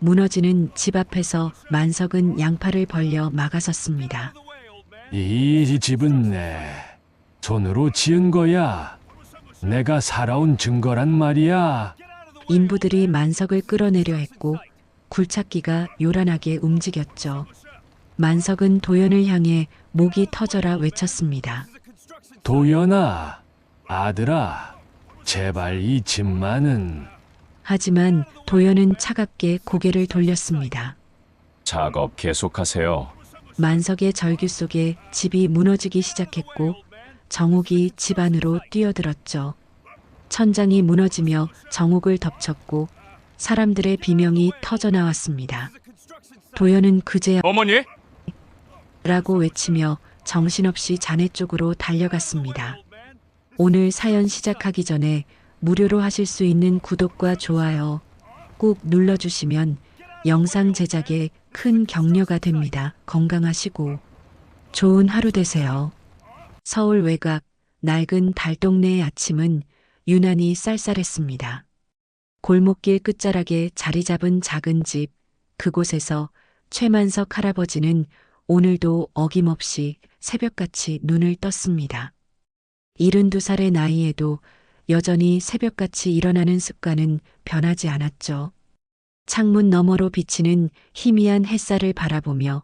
무너지는 집 앞에서 만석은 양팔을 벌려 막아섰습니다. 이 집은 내 손으로 지은 거야. 내가 살아온 증거란 말이야. 인부들이 만석을 끌어내려 했고 굴착기가 요란하게 움직였죠. 만석은 도연을 향해 목이 터져라 외쳤습니다. 도연아, 아들아, 제발 이 집만은. 하지만 도연은 차갑게 고개를 돌렸습니다. 작업 계속하세요. 만석의 절규 속에 집이 무너지기 시작했고 정옥이 집 안으로 뛰어들었죠. 천장이 무너지며 정옥을 덮쳤고 사람들의 비명이 터져나왔습니다. 도연은 그제야 어머니? 라고 외치며 정신없이 자네 쪽으로 달려갔습니다. 오늘 사연 시작하기 전에 무료로 하실 수 있는 구독과 좋아요 꾹 눌러주시면 영상 제작에 큰 격려가 됩니다. 건강하시고 좋은 하루 되세요. 서울 외곽 낡은 달동네의 아침은 유난히 쌀쌀했습니다. 골목길 끝자락에 자리 잡은 작은 집, 그곳에서 최만석 할아버지는 오늘도 어김없이 새벽같이 눈을 떴습니다. 72살의 나이에도 여전히 새벽같이 일어나는 습관은 변하지 않았죠. 창문 너머로 비치는 희미한 햇살을 바라보며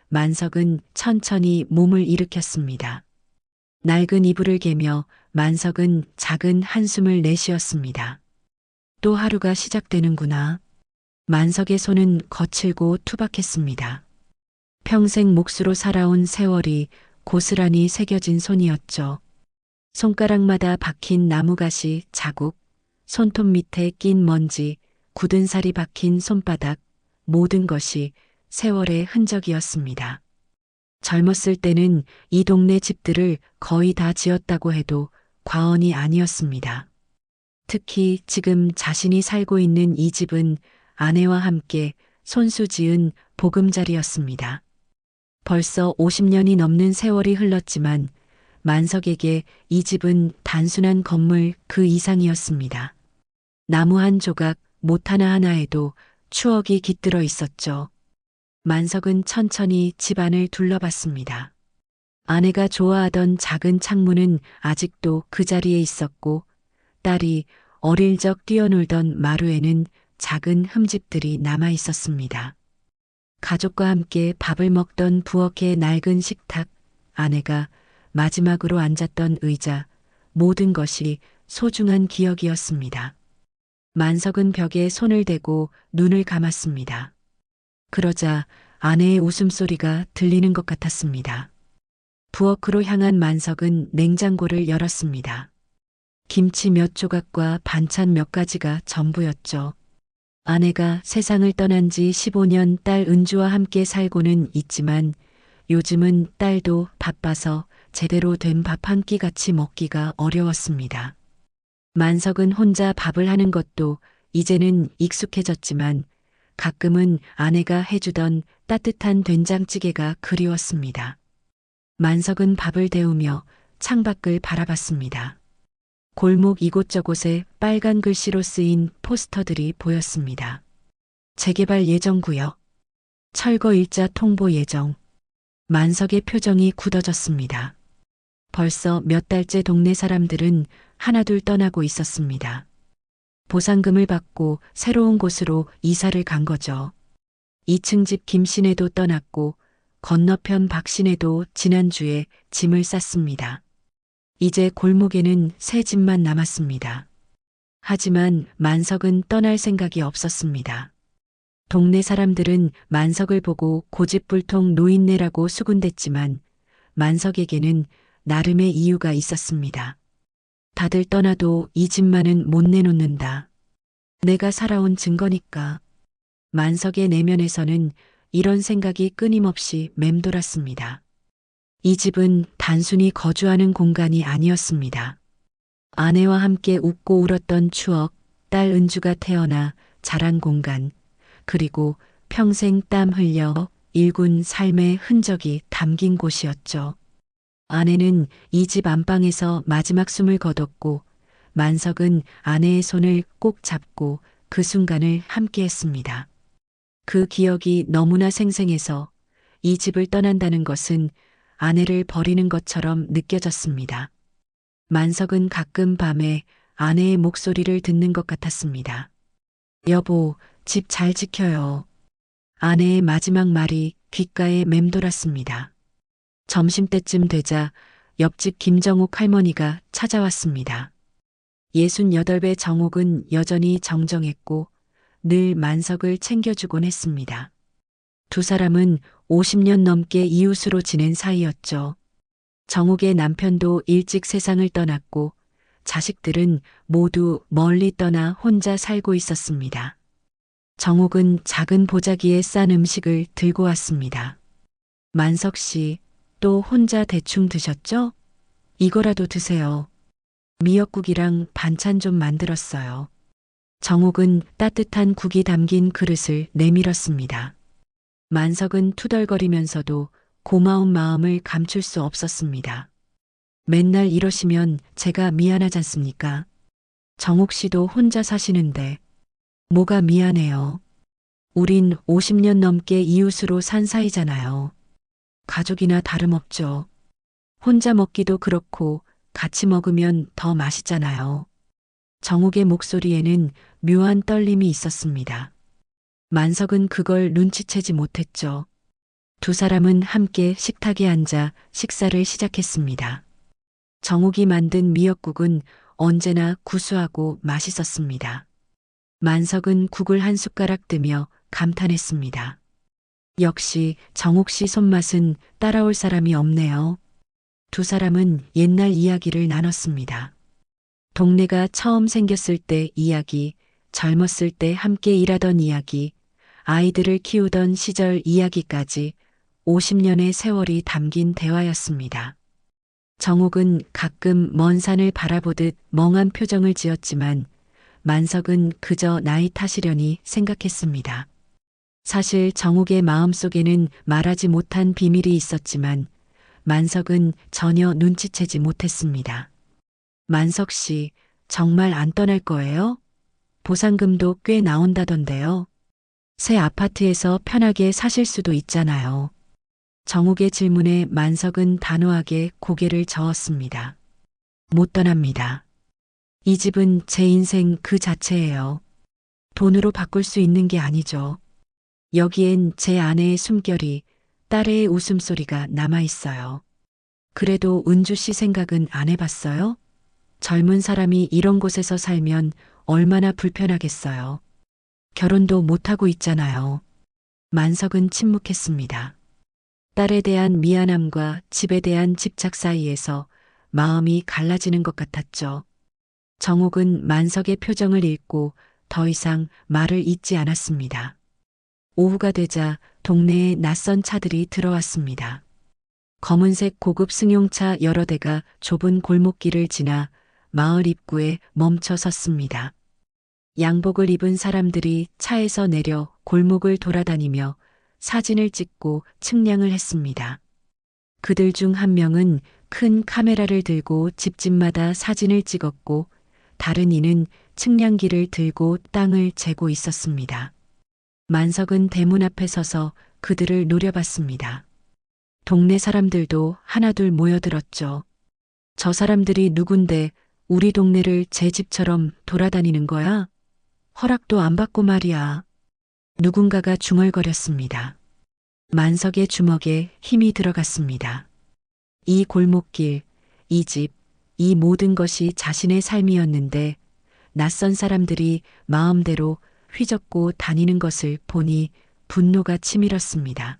만석은 천천히 몸을 일으켰습니다. 낡은 이불을 개며 만석은 작은 한숨을 내쉬었습니다. 또 하루가 시작되는구나. 만석의 손은 거칠고 투박했습니다. 평생 몫으로 살아온 세월이 고스란히 새겨진 손이었죠. 손가락마다 박힌 나무가시 자국, 손톱 밑에 낀 먼지, 굳은 살이 박힌 손바닥, 모든 것이 세월의 흔적이었습니다. 젊었을 때는 이 동네 집들을 거의 다 지었다고 해도 과언이 아니었습니다. 특히 지금 자신이 살고 있는 이 집은 아내와 함께 손수 지은 보금자리였습니다. 벌써 50년이 넘는 세월이 흘렀지만 만석에게 이 집은 단순한 건물 그 이상이었습니다. 나무 한 조각, 못 하나하나에도 추억이 깃들어 있었죠. 만석은 천천히 집안을 둘러봤습니다. 아내가 좋아하던 작은 창문은 아직도 그 자리에 있었고 딸이 어릴 적 뛰어놀던 마루에는 작은 흠집들이 남아 있었습니다. 가족과 함께 밥을 먹던 부엌의 낡은 식탁, 아내가 마지막으로 앉았던 의자, 모든 것이 소중한 기억이었습니다. 만석은 벽에 손을 대고 눈을 감았습니다. 그러자 아내의 웃음소리가 들리는 것 같았습니다. 부엌으로 향한 만석은 냉장고를 열었습니다. 김치 몇 조각과 반찬 몇 가지가 전부였죠. 아내가 세상을 떠난 지 15년 딸 은주와 함께 살고는 있지만 요즘은 딸도 바빠서 제대로 된 밥 한 끼 같이 먹기가 어려웠습니다. 만석은 혼자 밥을 하는 것도 이제는 익숙해졌지만 가끔은 아내가 해주던 따뜻한 된장찌개가 그리웠습니다. 만석은 밥을 데우며 창밖을 바라봤습니다. 골목 이곳저곳에 빨간 글씨로 쓰인 포스터들이 보였습니다. 재개발 예정 구역, 철거 일자 통보 예정. 만석의 표정이 굳어졌습니다. 벌써 몇 달째 동네 사람들은 하나둘 떠나고 있었습니다. 보상금을 받고 새로운 곳으로 이사를 간 거죠. 2층 집 김씨네도 떠났고 건너편 박씨네도 지난주에 짐을 쌌습니다. 이제 골목에는 새 집만 남았습니다. 하지만 만석은 떠날 생각이 없었습니다. 동네 사람들은 만석을 보고 고집불통 노인네라고 수군댔지만 만석에게는 나름의 이유가 있었습니다. 다들 떠나도 이 집만은 못 내놓는다. 내가 살아온 증거니까. 만석의 내면에서는 이런 생각이 끊임없이 맴돌았습니다. 이 집은 단순히 거주하는 공간이 아니었습니다. 아내와 함께 웃고 울었던 추억, 딸 은주가 태어나 자란 공간, 그리고 평생 땀 흘려 일군 삶의 흔적이 담긴 곳이었죠. 아내는 이 집 안방에서 마지막 숨을 거뒀고 만석은 아내의 손을 꼭 잡고 그 순간을 함께했습니다. 그 기억이 너무나 생생해서 이 집을 떠난다는 것은 아내를 버리는 것처럼 느껴졌습니다. 만석은 가끔 밤에 아내의 목소리를 듣는 것 같았습니다. 여보, 집 잘 지켜요. 아내의 마지막 말이 귓가에 맴돌았습니다. 점심때쯤 되자 옆집 김정옥 할머니가 찾아왔습니다. 68배 정옥은 여전히 정정했고 늘 만석을 챙겨주곤 했습니다. 두 사람은 50년 넘게 이웃으로 지낸 사이였죠. 정옥의 남편도 일찍 세상을 떠났고 자식들은 모두 멀리 떠나 혼자 살고 있었습니다. 정옥은 작은 보자기에 싼 음식을 들고 왔습니다. 만석 씨, 또 혼자 대충 드셨죠? 이거라도 드세요. 미역국이랑 반찬 좀 만들었어요. 정옥은 따뜻한 국이 담긴 그릇을 내밀었습니다. 만석은 투덜거리면서도 고마운 마음을 감출 수 없었습니다. 맨날 이러시면 제가 미안하지 않습니까? 정옥 씨도 혼자 사시는데 뭐가 미안해요. 우린 50년 넘게 이웃으로 산 사이잖아요. 가족이나 다름없죠. 혼자 먹기도 그렇고 같이 먹으면 더 맛있잖아요. 정옥의 목소리에는 묘한 떨림이 있었습니다. 만석은 그걸 눈치채지 못했죠. 두 사람은 함께 식탁에 앉아 식사를 시작했습니다. 정옥이 만든 미역국은 언제나 구수하고 맛있었습니다. 만석은 국을 한 숟가락 뜨며 감탄했습니다. 역시 정옥 씨 손맛은 따라올 사람이 없네요. 두 사람은 옛날 이야기를 나눴습니다. 동네가 처음 생겼을 때 이야기, 젊었을 때 함께 일하던 이야기, 아이들을 키우던 시절 이야기까지 50년의 세월이 담긴 대화였습니다. 정옥은 가끔 먼 산을 바라보듯 멍한 표정을 지었지만 만석은 그저 나이 탓이려니 생각했습니다. 사실 정옥의 마음속에는 말하지 못한 비밀이 있었지만 만석은 전혀 눈치채지 못했습니다. 만석 씨, 정말 안 떠날 거예요? 보상금도 꽤 나온다던데요. 새 아파트에서 편하게 사실 수도 있잖아요. 정옥의 질문에 만석은 단호하게 고개를 저었습니다. 못 떠납니다. 이 집은 제 인생 그 자체예요. 돈으로 바꿀 수 있는 게 아니죠. 여기엔 제 아내의 숨결이, 딸의 웃음소리가 남아있어요. 그래도 은주 씨 생각은 안 해봤어요? 젊은 사람이 이런 곳에서 살면 얼마나 불편하겠어요. 결혼도 못하고 있잖아요. 만석은 침묵했습니다. 딸에 대한 미안함과 집에 대한 집착 사이에서 마음이 갈라지는 것 같았죠. 정옥은 만석의 표정을 읽고 더 이상 말을 잇지 않았습니다. 오후가 되자 동네에 낯선 차들이 들어왔습니다. 검은색 고급 승용차 여러 대가 좁은 골목길을 지나 마을 입구에 멈춰 섰습니다. 양복을 입은 사람들이 차에서 내려 골목을 돌아다니며 사진을 찍고 측량을 했습니다. 그들 중 한 명은 큰 카메라를 들고 집집마다 사진을 찍었고 다른 이는 측량기를 들고 땅을 재고 있었습니다. 만석은 대문 앞에 서서 그들을 노려봤습니다. 동네 사람들도 하나둘 모여들었죠. 저 사람들이 누군데 우리 동네를 제 집처럼 돌아다니는 거야? 허락도 안 받고 말이야. 누군가가 중얼거렸습니다. 만석의 주먹에 힘이 들어갔습니다. 이 골목길, 이 집, 이 모든 것이 자신의 삶이었는데 낯선 사람들이 마음대로 휘젓고 다니는 것을 보니 분노가 치밀었습니다.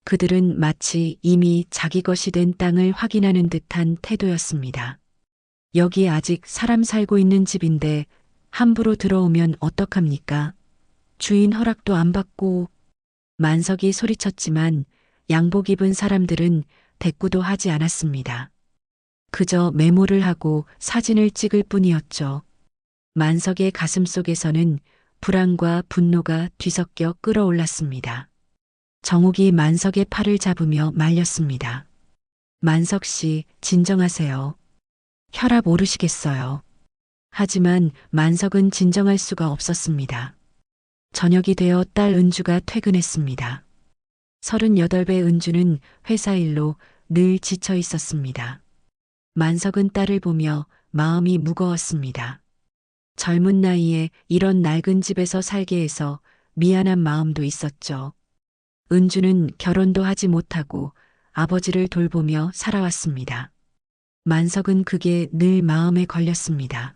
그들은 마치 이미 자기 것이 된 땅을 확인하는 듯한 태도였습니다. 여기 아직 사람 살고 있는 집인데 함부로 들어오면 어떡합니까? 주인 허락도 안 받고. 만석이 소리쳤지만 양복 입은 사람들은 대꾸도 하지 않았습니다. 그저 메모를 하고 사진을 찍을 뿐이었죠. 만석의 가슴 속에서는 불안과 분노가 뒤섞여 끓어올랐습니다. 정옥이 만석의 팔을 잡으며 말렸습니다. 만석 씨, 진정하세요. 혈압 오르시겠어요. 하지만 만석은 진정할 수가 없었습니다. 저녁이 되어 딸 은주가 퇴근했습니다. 38배 은주는 회사 일로 늘 지쳐 있었습니다. 만석은 딸을 보며 마음이 무거웠습니다. 젊은 나이에 이런 낡은 집에서 살게 해서 미안한 마음도 있었죠. 은주는 결혼도 하지 못하고 아버지를 돌보며 살아왔습니다. 만석은 그게 늘 마음에 걸렸습니다.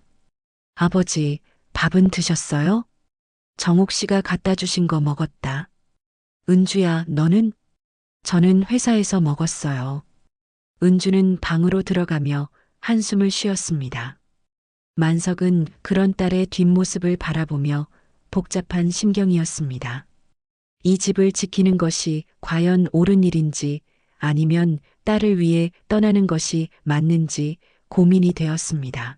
아버지, 밥은 드셨어요? 정옥 씨가 갖다 주신 거 먹었다. 은주야, 너는? 저는 회사에서 먹었어요. 은주는 방으로 들어가며 한숨을 쉬었습니다. 만석은 그런 딸의 뒷모습을 바라보며 복잡한 심경이었습니다. 이 집을 지키는 것이 과연 옳은 일인지 아니면 딸을 위해 떠나는 것이 맞는지 고민이 되었습니다.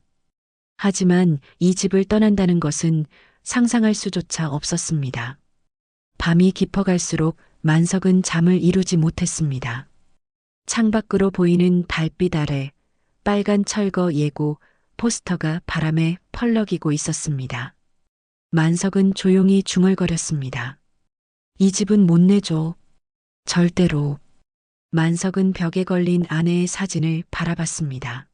하지만 이 집을 떠난다는 것은 상상할 수조차 없었습니다. 밤이 깊어갈수록 만석은 잠을 이루지 못했습니다. 창밖으로 보이는 달빛 아래 빨간 철거 예고 포스터가 바람에 펄럭이고 있었습니다. 만석은 조용히 중얼거렸습니다. 이 집은 못 내줘. 절대로. 만석은 벽에 걸린 아내의 사진을 바라봤습니다.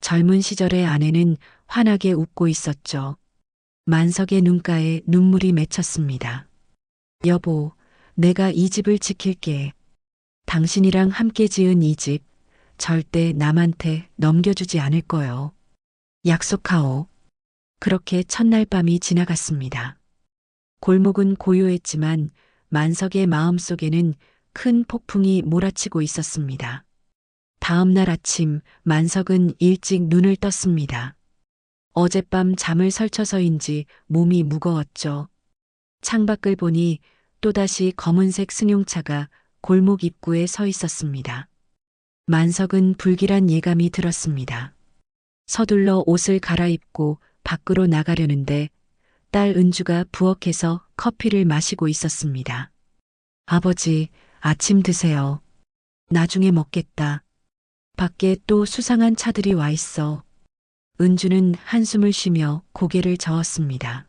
젊은 시절의 아내는 환하게 웃고 있었죠. 만석의 눈가에 눈물이 맺혔습니다. 여보, 내가 이 집을 지킬게. 당신이랑 함께 지은 이 집 절대 남한테 넘겨주지 않을 거요. 약속하오. 그렇게 첫날 밤이 지나갔습니다. 골목은 고요했지만 만석의 마음속에는 큰 폭풍이 몰아치고 있었습니다. 다음 날 아침 만석은 일찍 눈을 떴습니다. 어젯밤 잠을 설쳐서인지 몸이 무거웠죠. 창밖을 보니 또다시 검은색 승용차가 골목 입구에 서 있었습니다. 만석은 불길한 예감이 들었습니다. 서둘러 옷을 갈아입고 밖으로 나가려는데 딸 은주가 부엌에서 커피를 마시고 있었습니다. 아버지, 아침 드세요. 나중에 먹겠다. 밖에 또 수상한 차들이 와 있어. 은주는 한숨을 쉬며 고개를 저었습니다.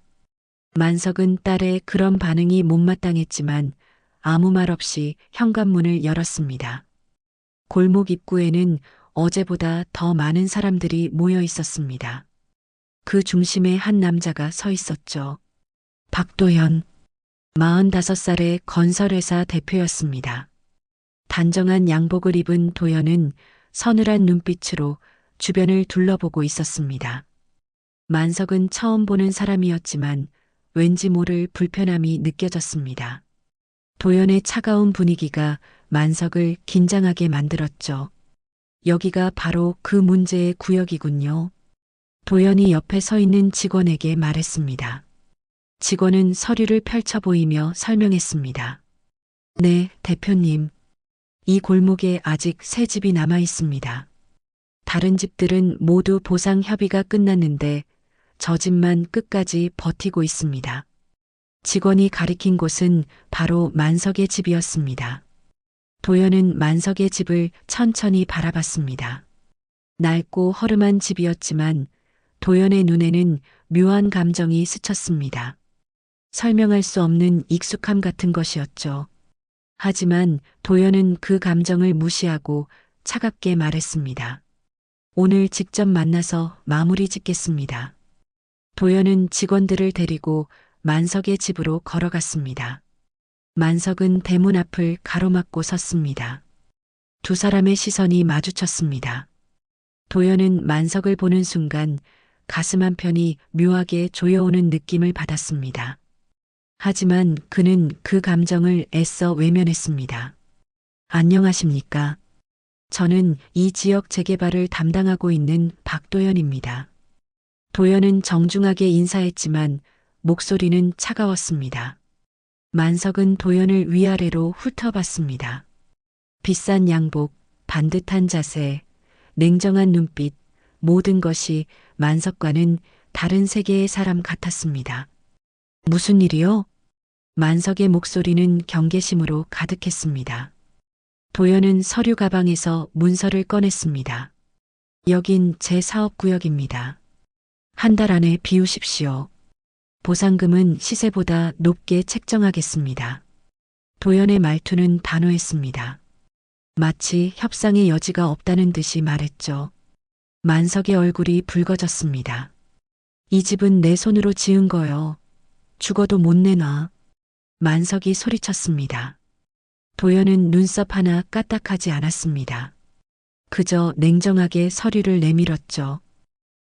만석은 딸의 그런 반응이 못마땅했지만 아무 말 없이 현관문을 열었습니다. 골목 입구에는 어제보다 더 많은 사람들이 모여 있었습니다. 그 중심에 한 남자가 서 있었죠. 박도현, 45살의 건설회사 대표였습니다. 단정한 양복을 입은 도현은 서늘한 눈빛으로 주변을 둘러보고 있었습니다. 만석은 처음 보는 사람이었지만 왠지 모를 불편함이 느껴졌습니다. 도현의 차가운 분위기가 만석을 긴장하게 만들었죠. 여기가 바로 그 문제의 구역이군요. 도현이 옆에 서 있는 직원에게 말했습니다. 직원은 서류를 펼쳐 보이며 설명했습니다. 네, 대표님. 이 골목에 아직 세 집이 남아 있습니다. 다른 집들은 모두 보상 협의가 끝났는데 저 집만 끝까지 버티고 있습니다. 직원이 가리킨 곳은 바로 만석의 집이었습니다. 도현은 만석의 집을 천천히 바라봤습니다. 낡고 허름한 집이었지만 도현의 눈에는 묘한 감정이 스쳤습니다. 설명할 수 없는 익숙함 같은 것이었죠. 하지만 도현은 그 감정을 무시하고 차갑게 말했습니다. 오늘 직접 만나서 마무리 짓겠습니다. 도현은 직원들을 데리고 만석의 집으로 걸어갔습니다. 만석은 대문 앞을 가로막고 섰습니다. 두 사람의 시선이 마주쳤습니다. 도현은 만석을 보는 순간 가슴 한편이 묘하게 조여오는 느낌을 받았습니다. 하지만 그는 그 감정을 애써 외면했습니다. 안녕하십니까? 저는 이 지역 재개발을 담당하고 있는 박도현입니다. 도현은 정중하게 인사했지만 목소리는 차가웠습니다. 만석은 도현을 위아래로 훑어봤습니다. 비싼 양복, 반듯한 자세, 냉정한 눈빛, 모든 것이 만석과는 다른 세계의 사람 같았습니다. 무슨 일이요? 만석의 목소리는 경계심으로 가득했습니다. 도현은 서류 가방에서 문서를 꺼냈습니다. 여긴 제 사업구역입니다. 한 달 안에 비우십시오. 보상금은 시세보다 높게 책정하겠습니다. 도연의 말투는 단호했습니다. 마치 협상의 여지가 없다는 듯이 말했죠. 만석의 얼굴이 붉어졌습니다. 이 집은 내 손으로 지은 거요. 죽어도 못 내놔. 만석이 소리쳤습니다. 도연은 눈썹 하나 까딱하지 않았습니다. 그저 냉정하게 서류를 내밀었죠.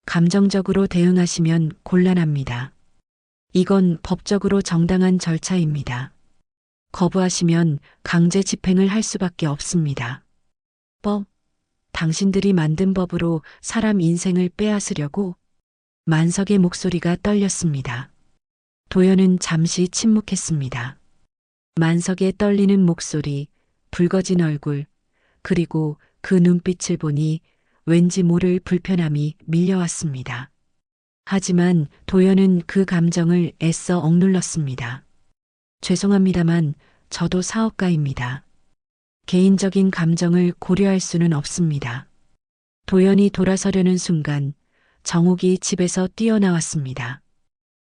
감정적으로 대응하시면 곤란합니다. 이건 법적으로 정당한 절차입니다. 거부하시면 강제 집행을 할 수밖에 없습니다. 법? 당신들이 만든 법으로 사람 인생을 빼앗으려고? 만석의 목소리가 떨렸습니다. 도연은 잠시 침묵했습니다. 만석의 떨리는 목소리, 붉어진 얼굴, 그리고 그 눈빛을 보니 왠지 모를 불편함이 밀려왔습니다. 하지만 도연은 그 감정을 애써 억눌렀습니다. 죄송합니다만 저도 사업가입니다. 개인적인 감정을 고려할 수는 없습니다. 도연이 돌아서려는 순간 정욱이 집에서 뛰어나왔습니다.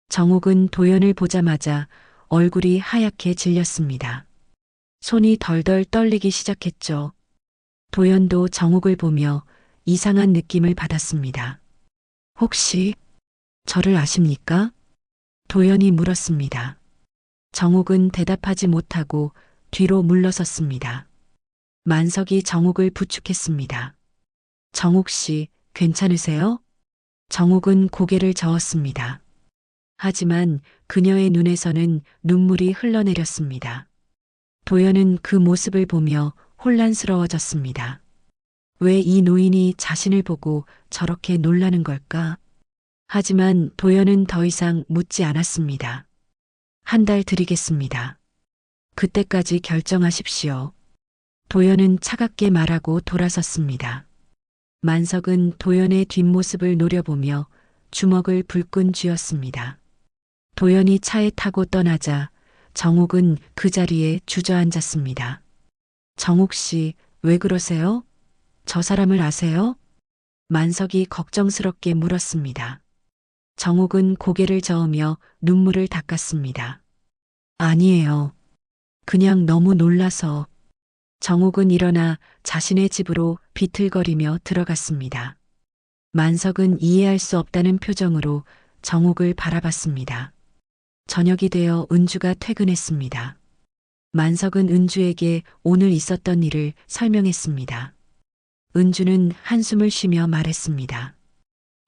정욱은 도연을 보자마자 얼굴이 하얗게 질렸습니다. 손이 덜덜 떨리기 시작했죠. 도연도 정욱을 보며 이상한 느낌을 받았습니다. 혹시 저를 아십니까? 도연이 물었습니다. 정욱은 대답하지 못하고 뒤로 물러섰습니다. 만석이 정욱을 부축했습니다. 정욱 씨, 괜찮으세요? 정욱은 고개를 저었습니다. 하지만 그녀의 눈에서는 눈물이 흘러내렸습니다. 도연은 그 모습을 보며 혼란스러워졌습니다. 왜 이 노인이 자신을 보고 저렇게 놀라는 걸까? 하지만 도연은 더 이상 묻지 않았습니다. 한 달 드리겠습니다. 그때까지 결정하십시오. 도연은 차갑게 말하고 돌아섰습니다. 만석은 도연의 뒷모습을 노려보며 주먹을 불끈 쥐었습니다. 도연이 차에 타고 떠나자 정욱은 그 자리에 주저앉았습니다. 정욱 씨, 왜 그러세요? 저 사람을 아세요? 만석이 걱정스럽게 물었습니다. 정욱은 고개를 저으며 눈물을 닦았습니다. 아니에요. 그냥 너무 놀라서. 정욱은 일어나 자신의 집으로 비틀거리며 들어갔습니다. 만석은 이해할 수 없다는 표정으로 정욱을 바라봤습니다. 저녁이 되어 은주가 퇴근했습니다. 만석은 은주에게 오늘 있었던 일을 설명했습니다. 은주는 한숨을 쉬며 말했습니다.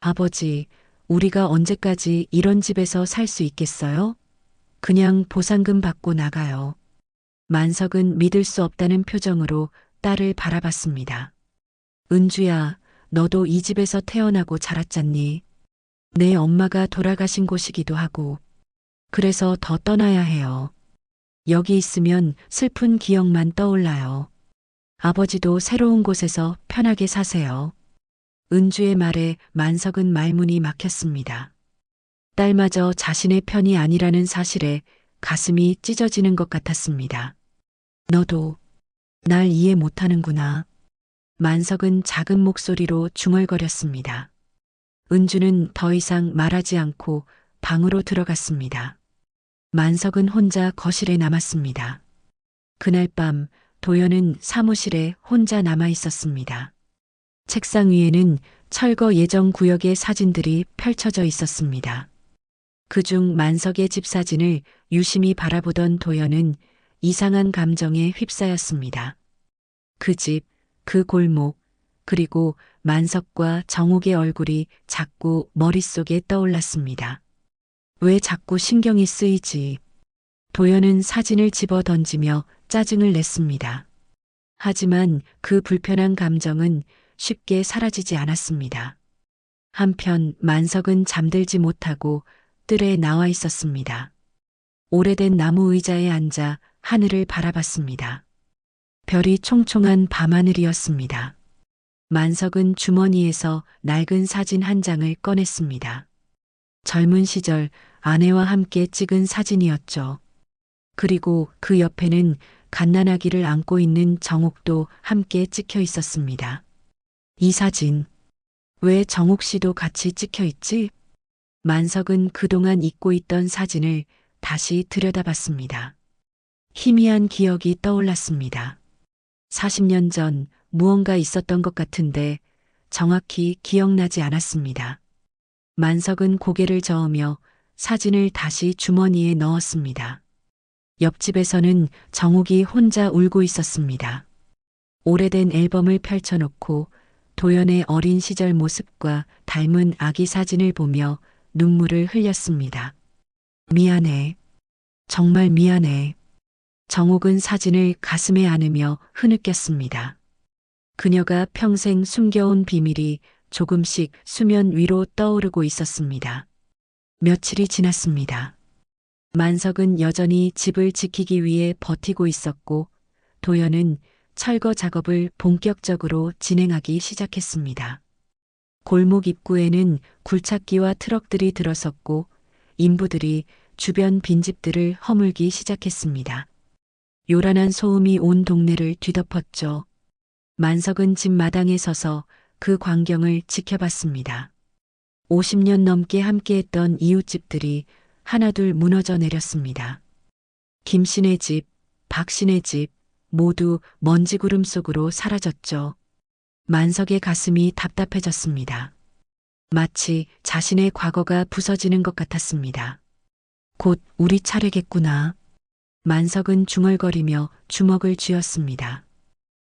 아버지, 우리가 언제까지 이런 집에서 살 수 있겠어요? 그냥 보상금 받고 나가요. 만석은 믿을 수 없다는 표정으로 딸을 바라봤습니다. 은주야, 너도 이 집에서 태어나고 자랐잖니? 내 엄마가 돌아가신 곳이기도 하고. 그래서 더 떠나야 해요. 여기 있으면 슬픈 기억만 떠올라요. 아버지도 새로운 곳에서 편하게 사세요. 은주의 말에 만석은 말문이 막혔습니다. 딸마저 자신의 편이 아니라는 사실에 가슴이 찢어지는 것 같았습니다. 너도 날 이해 못하는구나. 만석은 작은 목소리로 중얼거렸습니다. 은주는 더 이상 말하지 않고 방으로 들어갔습니다. 만석은 혼자 거실에 남았습니다. 그날 밤 도연은 사무실에 혼자 남아 있었습니다. 책상 위에는 철거 예정 구역의 사진들이 펼쳐져 있었습니다. 그중 만석의 집 사진을 유심히 바라보던 도연은 이상한 감정에 휩싸였습니다. 그 집, 그 골목, 그리고 만석과 정욱의 얼굴이 자꾸 머릿속에 떠올랐습니다. 왜 자꾸 신경이 쓰이지? 도연은 사진을 집어 던지며 짜증을 냈습니다. 하지만 그 불편한 감정은 쉽게 사라지지 않았습니다. 한편 만석은 잠들지 못하고 뜰에 나와 있었습니다. 오래된 나무 의자에 앉아 하늘을 바라봤습니다. 별이 총총한 밤하늘이었습니다. 만석은 주머니에서 낡은 사진 한 장을 꺼냈습니다. 젊은 시절 아내와 함께 찍은 사진이었죠. 그리고 그 옆에는 갓난아기를 안고 있는 정욱도 함께 찍혀 있었습니다. 이 사진, 왜 정욱 씨도 같이 찍혀 있지? 만석은 그동안 잊고 있던 사진을 다시 들여다봤습니다. 희미한 기억이 떠올랐습니다. 40년 전 무언가 있었던 것 같은데 정확히 기억나지 않았습니다. 만석은 고개를 저으며 사진을 다시 주머니에 넣었습니다. 옆집에서는 정욱이 혼자 울고 있었습니다. 오래된 앨범을 펼쳐놓고 도연의 어린 시절 모습과 닮은 아기 사진을 보며 눈물을 흘렸습니다. 미안해. 정말 미안해. 정욱은 사진을 가슴에 안으며 흐느꼈습니다. 그녀가 평생 숨겨온 비밀이 조금씩 수면 위로 떠오르고 있었습니다. 며칠이 지났습니다. 만석은 여전히 집을 지키기 위해 버티고 있었고 도연은 철거 작업을 본격적으로 진행하기 시작했습니다. 골목 입구에는 굴착기와 트럭들이 들어섰고 인부들이 주변 빈집들을 허물기 시작했습니다. 요란한 소음이 온 동네를 뒤덮었죠. 만석은 집 마당에 서서 그 광경을 지켜봤습니다. 50년 넘게 함께했던 이웃집들이 하나둘 무너져 내렸습니다. 김씨네 집, 박씨네 집 모두 먼지 구름 속으로 사라졌죠. 만석의 가슴이 답답해졌습니다. 마치 자신의 과거가 부서지는 것 같았습니다. 곧 우리 차례겠구나. 만석은 중얼거리며 주먹을 쥐었습니다.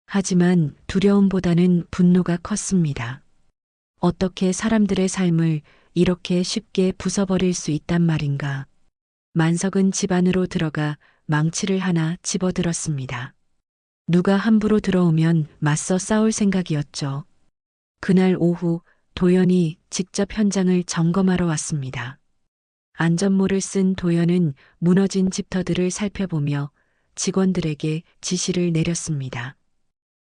하지만 두려움보다는 분노가 컸습니다. 어떻게 사람들의 삶을 이렇게 쉽게 부숴버릴 수 있단 말인가. 만석은 집 안으로 들어가 망치를 하나 집어들었습니다. 누가 함부로 들어오면 맞서 싸울 생각이었죠. 그날 오후 도연이 직접 현장을 점검하러 왔습니다. 안전모를 쓴 도연은 무너진 집터들을 살펴보며 직원들에게 지시를 내렸습니다.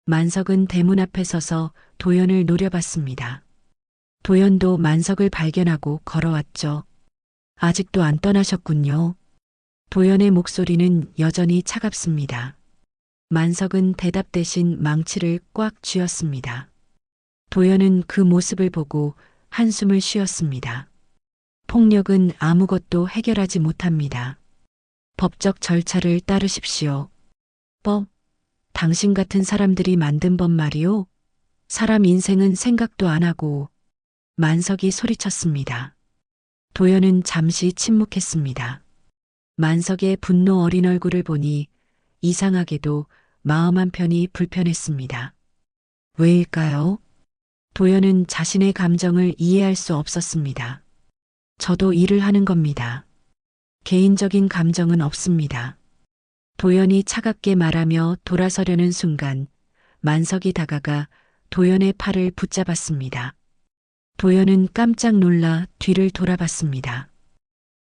만석은 대문 앞에 서서 도연을 노려봤습니다. 도연도 만석을 발견하고 걸어왔죠. 아직도 안 떠나셨군요. 도연의 목소리는 여전히 차갑습니다. 만석은 대답 대신 망치를 꽉 쥐었습니다. 도연은 그 모습을 보고 한숨을 쉬었습니다. 폭력은 아무것도 해결하지 못합니다. 법적 절차를 따르십시오. 법? 당신 같은 사람들이 만든 법 말이오? 사람 인생은 생각도 안 하고. 만석이 소리쳤습니다. 도연은 잠시 침묵했습니다. 만석의 분노 어린 얼굴을 보니 이상하게도 마음 한편이 불편했습니다. 왜일까요? 도연은 자신의 감정을 이해할 수 없었습니다. 저도 일을 하는 겁니다. 개인적인 감정은 없습니다. 도연이 차갑게 말하며 돌아서려는 순간 만석이 다가가 도연의 팔을 붙잡았습니다. 도연은 깜짝 놀라 뒤를 돌아봤습니다.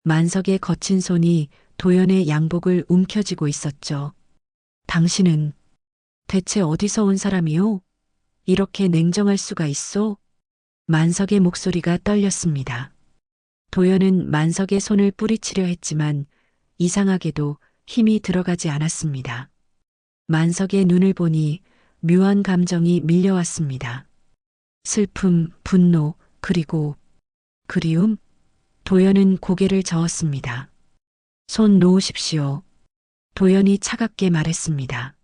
만석의 거친 손이 도연의 양복을 움켜쥐고 있었죠. 당신은 대체 어디서 온 사람이오? 이렇게 냉정할 수가 있어? 만석의 목소리가 떨렸습니다. 도연은 만석의 손을 뿌리치려 했지만 이상하게도 힘이 들어가지 않았습니다. 만석의 눈을 보니 묘한 감정이 밀려왔습니다. 슬픔, 분노, 그리고 그리움? 도연은 고개를 저었습니다. 손 놓으십시오. 도연이 차갑게 말했습니다.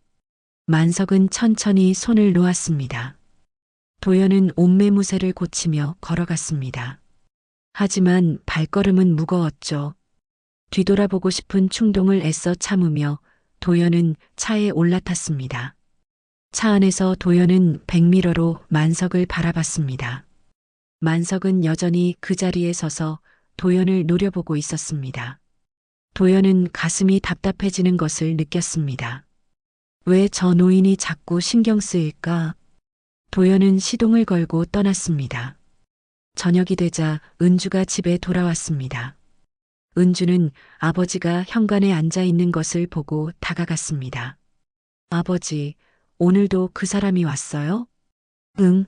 만석은 천천히 손을 놓았습니다. 도연은 옷매무새를 고치며 걸어갔습니다. 하지만 발걸음은 무거웠죠. 뒤돌아보고 싶은 충동을 애써 참으며 도연은 차에 올라탔습니다. 차 안에서 도연은 백미러로 만석을 바라봤습니다. 만석은 여전히 그 자리에 서서 도연을 노려보고 있었습니다. 도연은 가슴이 답답해지는 것을 느꼈습니다. 왜 저 노인이 자꾸 신경 쓰일까? 도연은 시동을 걸고 떠났습니다. 저녁이 되자 은주가 집에 돌아왔습니다. 은주는 아버지가 현관에 앉아 있는 것을 보고 다가갔습니다. 아버지, 오늘도 그 사람이 왔어요? 응,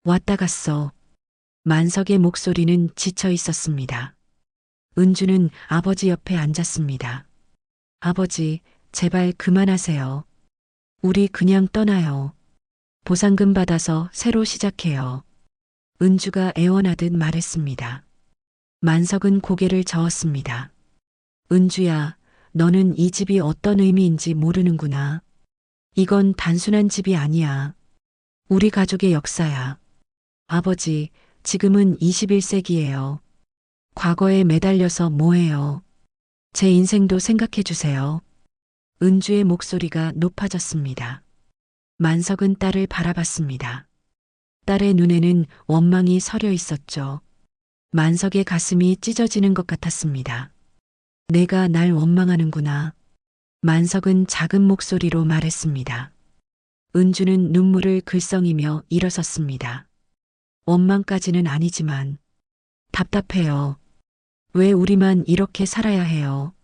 왔다 갔어. 만석의 목소리는 지쳐 있었습니다. 은주는 아버지 옆에 앉았습니다. 아버지, 제발 그만하세요. 우리 그냥 떠나요. 보상금 받아서 새로 시작해요. 은주가 애원하듯 말했습니다. 만석은 고개를 저었습니다. 은주야, 너는 이 집이 어떤 의미인지 모르는구나. 이건 단순한 집이 아니야. 우리 가족의 역사야. 아버지, 지금은 21세기예요. 과거에 매달려서 뭐해요. 제 인생도 생각해 주세요. 은주의 목소리가 높아졌습니다. 만석은 딸을 바라봤습니다. 딸의 눈에는 원망이 서려 있었죠. 만석의 가슴이 찢어지는 것 같았습니다. 내가 날 원망하는구나. 만석은 작은 목소리로 말했습니다. 은주는 눈물을 글썽이며 일어섰습니다. 원망까지는 아니지만 답답해요. 왜 우리만 이렇게 살아야 해요?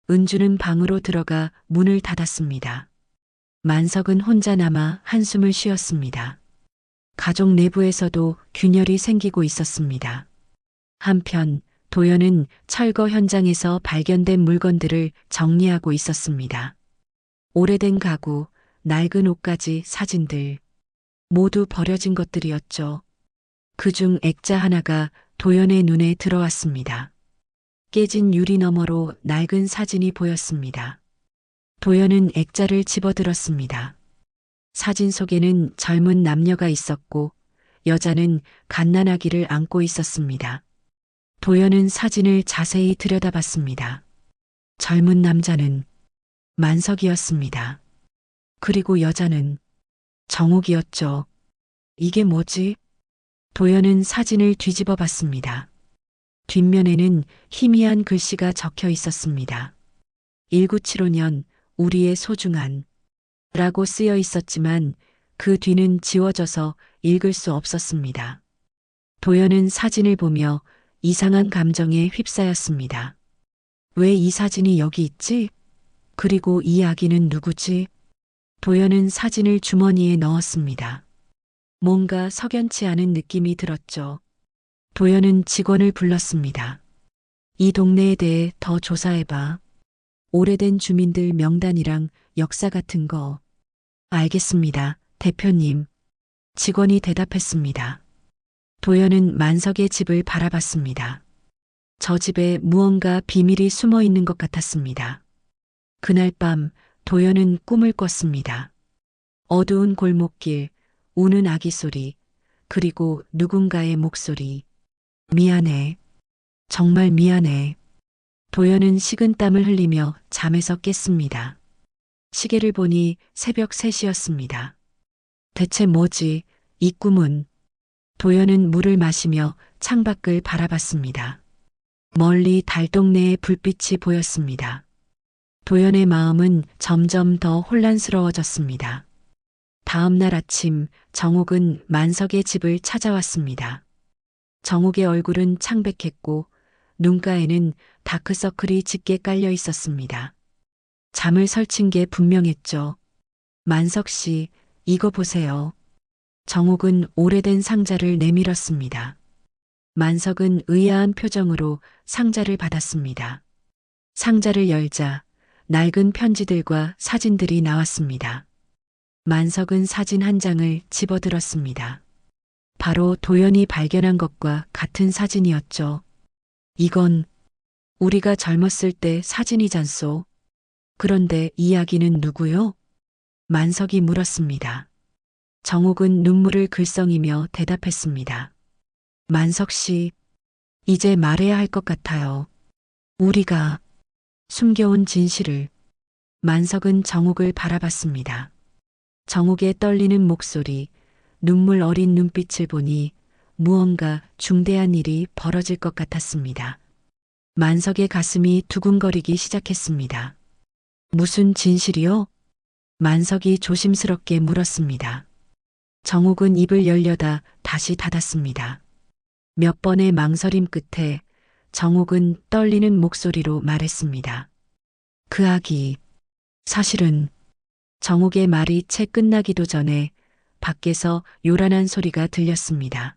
은주는 방으로 들어가 문을 닫았습니다. 만석은 혼자 남아 한숨을 쉬었습니다. 가족 내부에서도 균열이 생기고 있었습니다. 한편 도연은 철거 현장에서 발견된 물건들을 정리하고 있었습니다. 오래된 가구, 낡은 옷까지 사진들, 모두 버려진 것들이었죠. 그중 액자 하나가 도연의 눈에 들어왔습니다. 깨진 유리 너머로 낡은 사진이 보였습니다. 도연은 액자를 집어들었습니다. 사진 속에는 젊은 남녀가 있었고 여자는 갓난아기를 안고 있었습니다. 도연은 사진을 자세히 들여다봤습니다. 젊은 남자는 만석이었습니다. 그리고 여자는 정옥이었죠. 이게 뭐지? 도연은 사진을 뒤집어 봤습니다. 뒷면에는 희미한 글씨가 적혀 있었습니다. 1975년 우리의 소중한 라고 쓰여 있었지만 그 뒤는 지워져서 읽을 수 없었습니다. 도연은 사진을 보며 이상한 감정에 휩싸였습니다. 왜 이 사진이 여기 있지? 그리고 이 아기는 누구지? 도연은 사진을 주머니에 넣었습니다. 뭔가 석연치 않은 느낌이 들었죠. 도연은 직원을 불렀습니다. 이 동네에 대해 더 조사해봐. 오래된 주민들 명단이랑 역사 같은 거. 알겠습니다, 대표님. 직원이 대답했습니다. 도연은 만석의 집을 바라봤습니다. 저 집에 무언가 비밀이 숨어 있는 것 같았습니다. 그날 밤 도연은 꿈을 꿨습니다. 어두운 골목길, 우는 아기 소리, 그리고 누군가의 목소리. 미안해. 정말 미안해. 도연은 식은땀을 흘리며 잠에서 깼습니다. 시계를 보니 새벽 3시였습니다. 대체 뭐지, 이 꿈은? 도연은 물을 마시며 창밖을 바라봤습니다. 멀리 달동네의 불빛이 보였습니다. 도연의 마음은 점점 더 혼란스러워졌습니다. 다음 날 아침 정옥은 만석의 집을 찾아왔습니다. 정옥의 얼굴은 창백했고 눈가에는 다크서클이 짙게 깔려 있었습니다. 잠을 설친 게 분명했죠. 만석 씨, 이거 보세요. 정옥은 오래된 상자를 내밀었습니다. 만석은 의아한 표정으로 상자를 받았습니다. 상자를 열자 낡은 편지들과 사진들이 나왔습니다. 만석은 사진 한 장을 집어들었습니다. 바로 도연이 발견한 것과 같은 사진이었죠. 이건 우리가 젊었을 때 사진이잖소. 그런데 이 아기는 누구요? 만석이 물었습니다. 정옥은 눈물을 글썽이며 대답했습니다. 만석 씨, 이제 말해야 할 것 같아요. 우리가 숨겨온 진실을. 만석은 정옥을 바라봤습니다. 정옥의 떨리는 목소리, 눈물 어린 눈빛을 보니 무언가 중대한 일이 벌어질 것 같았습니다. 만석의 가슴이 두근거리기 시작했습니다. 무슨 진실이요? 만석이 조심스럽게 물었습니다. 정옥은 입을 열려다 다시 닫았습니다. 몇 번의 망설임 끝에 정옥은 떨리는 목소리로 말했습니다. 그 아기, 사실은. 정옥의 말이 채 끝나기도 전에 밖에서 요란한 소리가 들렸습니다.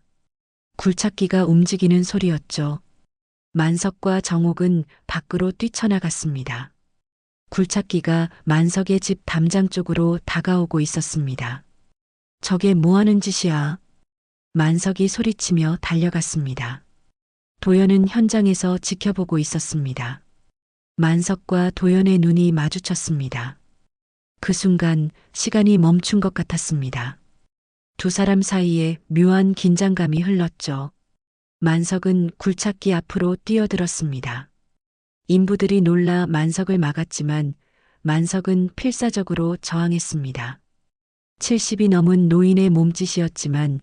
굴착기가 움직이는 소리였죠. 만석과 정옥은 밖으로 뛰쳐나갔습니다. 굴착기가 만석의 집 담장 쪽으로 다가오고 있었습니다. 저게 뭐하는 짓이야? 만석이 소리치며 달려갔습니다. 도연은 현장에서 지켜보고 있었습니다. 만석과 도연의 눈이 마주쳤습니다. 그 순간 시간이 멈춘 것 같았습니다. 두 사람 사이에 묘한 긴장감이 흘렀죠. 만석은 굴착기 앞으로 뛰어들었습니다. 인부들이 놀라 만석을 막았지만 만석은 필사적으로 저항했습니다. 70이 넘은 노인의 몸짓이었지만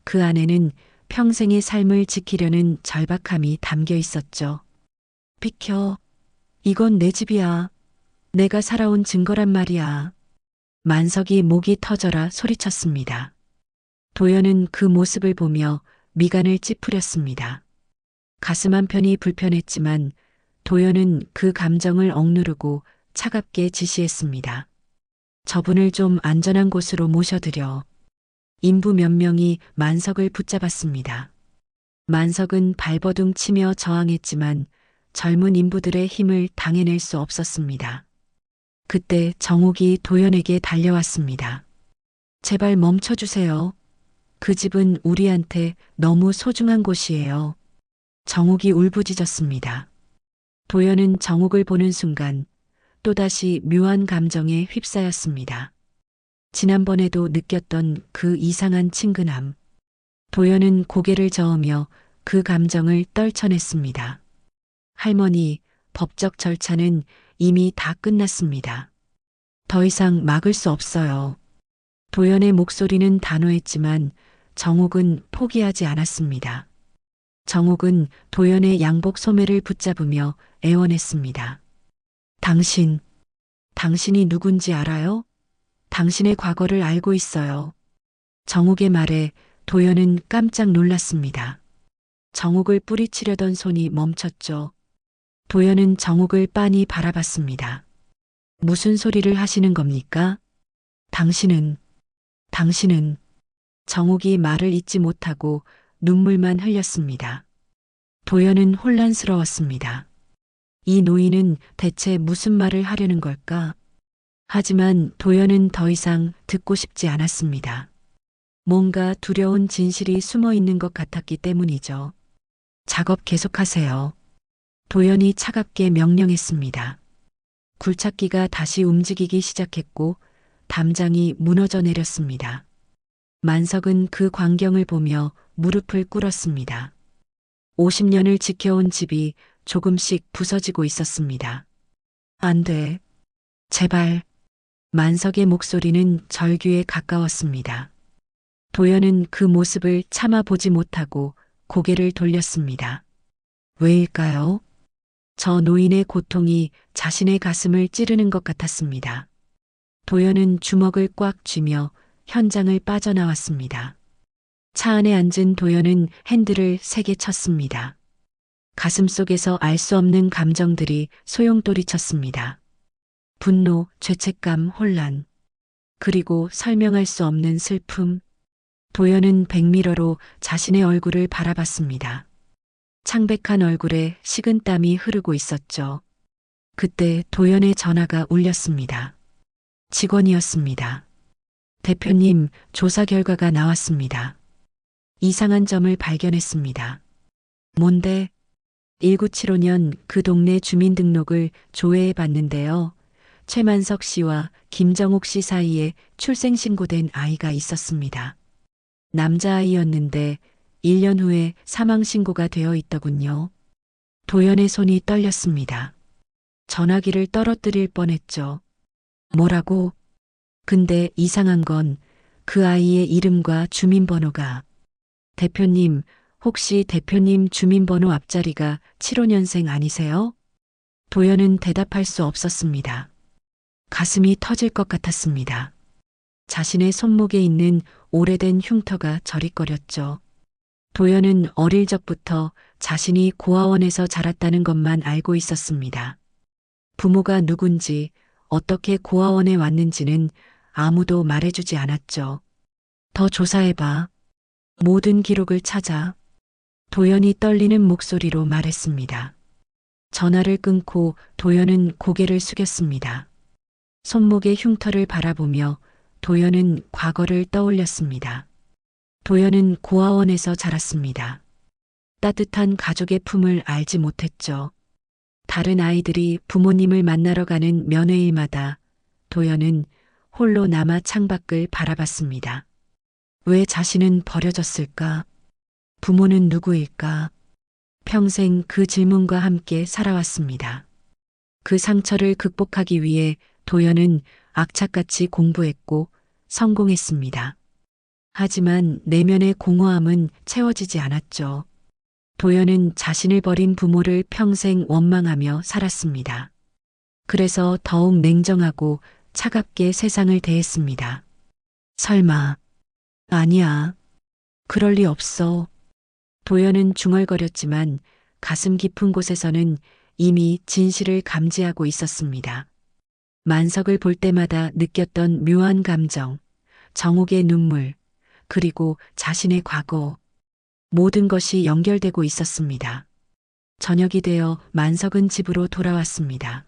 그 안에는 평생의 삶을 지키려는 절박함이 담겨 있었죠. 비켜. 이건 내 집이야. 내가 살아온 증거란 말이야. 만석이 목이 터져라 소리쳤습니다. 도연은 그 모습을 보며 미간을 찌푸렸습니다. 가슴 한편이 불편했지만 도연은 그 감정을 억누르고 차갑게 지시했습니다. 저분을 좀 안전한 곳으로 모셔드려. 인부 몇 명이 만석을 붙잡았습니다. 만석은 발버둥 치며 저항했지만 젊은 인부들의 힘을 당해낼 수 없었습니다. 그때 정옥이 도연에게 달려왔습니다. 제발 멈춰주세요. 그 집은 우리한테 너무 소중한 곳이에요. 정옥이 울부짖었습니다. 도연은 정옥을 보는 순간 또다시 묘한 감정에 휩싸였습니다. 지난번에도 느꼈던 그 이상한 친근함. 도연은 고개를 저으며 그 감정을 떨쳐냈습니다. 할머니, 법적 절차는 이미 다 끝났습니다. 더 이상 막을 수 없어요. 도연의 목소리는 단호했지만 정옥은 포기하지 않았습니다. 정옥은 도연의 양복 소매를 붙잡으며 애원했습니다. 당신이 누군지 알아요? 당신의 과거를 알고 있어요. 정옥의 말에 도연은 깜짝 놀랐습니다. 정옥을 뿌리치려던 손이 멈췄죠. 도연은 정옥을 빤히 바라봤습니다. 무슨 소리를 하시는 겁니까? 당신은 정옥이 말을 잇지 못하고 눈물만 흘렸습니다. 도연은 혼란스러웠습니다. 이 노인은 대체 무슨 말을 하려는 걸까? 하지만 도연은 더 이상 듣고 싶지 않았습니다. 뭔가 두려운 진실이 숨어 있는 것 같았기 때문이죠. 작업 계속하세요. 도연이 차갑게 명령했습니다. 굴착기가 다시 움직이기 시작했고 담장이 무너져 내렸습니다. 만석은 그 광경을 보며 무릎을 꿇었습니다. 50년을 지켜온 집이 조금씩 부서지고 있었습니다. 안 돼. 제발. 만석의 목소리는 절규에 가까웠습니다. 도연은 그 모습을 참아보지 못하고 고개를 돌렸습니다. 왜일까요? 저 노인의 고통이 자신의 가슴을 찌르는 것 같았습니다. 도연은 주먹을 꽉 쥐며 현장을 빠져나왔습니다. 차 안에 앉은 도연은 핸들을 세게 쳤습니다. 가슴속에서 알 수 없는 감정들이 소용돌이쳤습니다. 분노, 죄책감, 혼란, 그리고 설명할 수 없는 슬픔. 도연은 백미러로 자신의 얼굴을 바라봤습니다. 창백한 얼굴에 식은땀이 흐르고 있었죠. 그때 도연의 전화가 울렸습니다. 직원이었습니다. 대표님, 조사 결과가 나왔습니다. 이상한 점을 발견했습니다. 뭔데? 1975년 그 동네 주민등록을 조회해 봤는데요. 최만석 씨와 김정옥 씨 사이에 출생신고된 아이가 있었습니다. 남자아이였는데 1년 후에 사망신고가 되어 있더군요. 도연의 손이 떨렸습니다. 전화기를 떨어뜨릴 뻔했죠. 뭐라고? 근데 이상한 건 그 아이의 이름과 주민번호가. 대표님, 혹시 대표님 주민번호 앞자리가 75년생 아니세요? 도연은 대답할 수 없었습니다. 가슴이 터질 것 같았습니다. 자신의 손목에 있는 오래된 흉터가 저릿거렸죠. 도연은 어릴 적부터 자신이 고아원에서 자랐다는 것만 알고 있었습니다. 부모가 누군지, 어떻게 고아원에 왔는지는 아무도 말해주지 않았죠. 더 조사해봐. 모든 기록을 찾아. 도연이 떨리는 목소리로 말했습니다. 전화를 끊고 도연은 고개를 숙였습니다. 손목의 흉터를 바라보며 도연은 과거를 떠올렸습니다. 도연은 고아원에서 자랐습니다. 따뜻한 가족의 품을 알지 못했죠. 다른 아이들이 부모님을 만나러 가는 면회일마다 도연은 홀로 남아 창밖을 바라봤습니다. 왜 자신은 버려졌을까? 부모는 누구일까? 평생 그 질문과 함께 살아왔습니다. 그 상처를 극복하기 위해 도연은 악착같이 공부했고 성공했습니다. 하지만 내면의 공허함은 채워지지 않았죠. 도연은 자신을 버린 부모를 평생 원망하며 살았습니다. 그래서 더욱 냉정하고 차갑게 세상을 대했습니다. 설마, 아니야. 그럴 리 없어. 도연은 중얼거렸지만 가슴 깊은 곳에서는 이미 진실을 감지하고 있었습니다. 만석을 볼 때마다 느꼈던 묘한 감정, 정옥의 눈물, 그리고 자신의 과거. 모든 것이 연결되고 있었습니다. 저녁이 되어 만석은 집으로 돌아왔습니다.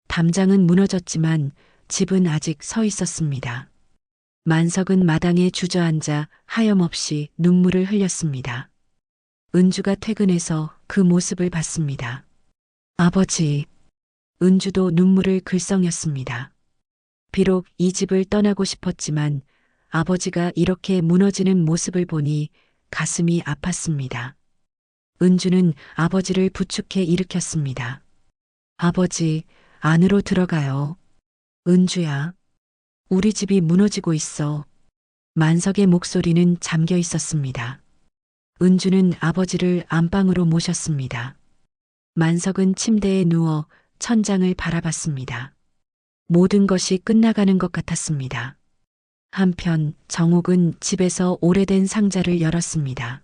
담장은 무너졌지만 집은 아직 서 있었습니다. 만석은 마당에 주저앉아 하염없이 눈물을 흘렸습니다. 은주가 퇴근해서 그 모습을 봤습니다. 아버지. 은주도 눈물을 글썽였습니다. 비록 이 집을 떠나고 싶었지만 아버지가 이렇게 무너지는 모습을 보니 가슴이 아팠습니다. 은주는 아버지를 부축해 일으켰습니다. 아버지, 안으로 들어가요. 은주야, 우리 집이 무너지고 있어. 만석의 목소리는 잠겨 있었습니다. 은주는 아버지를 안방으로 모셨습니다. 만석은 침대에 누워 천장을 바라봤습니다. 모든 것이 끝나가는 것 같았습니다. 한편 정옥은 집에서 오래된 상자를 열었습니다.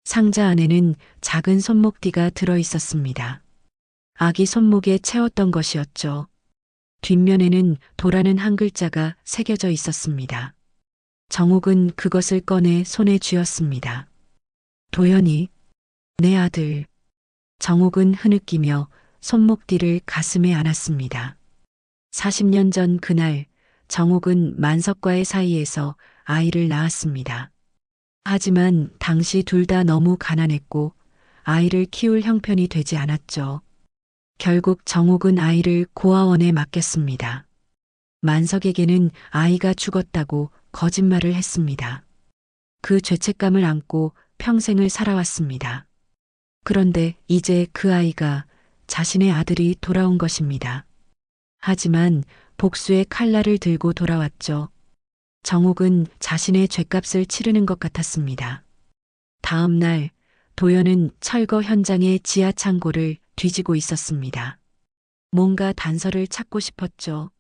상자 안에는 작은 손목띠가 들어 있었습니다. 아기 손목에 채웠던 것이었죠. 뒷면에는 도라는 한 글자가 새겨져 있었습니다. 정옥은 그것을 꺼내 손에 쥐었습니다. 도연이, 내 아들. 정옥은 흐느끼며 손목띠를 가슴에 안았습니다. 40년 전 그날 정옥은 만석과의 사이에서 아이를 낳았습니다. 하지만 당시 둘 다 너무 가난했고 아이를 키울 형편이 되지 않았죠. 결국 정옥은 아이를 고아원에 맡겼습니다. 만석에게는 아이가 죽었다고 거짓말을 했습니다. 그 죄책감을 안고 평생을 살아왔습니다. 그런데 이제 그 아이가 자신의 아들이 돌아온 것입니다. 하지만 복수의 칼날을 들고 돌아왔죠. 정옥은 자신의 죗값을 치르는 것 같았습니다. 다음 날 도연은 철거 현장의 지하 창고를 뒤지고 있었습니다. 뭔가 단서를 찾고 싶었죠.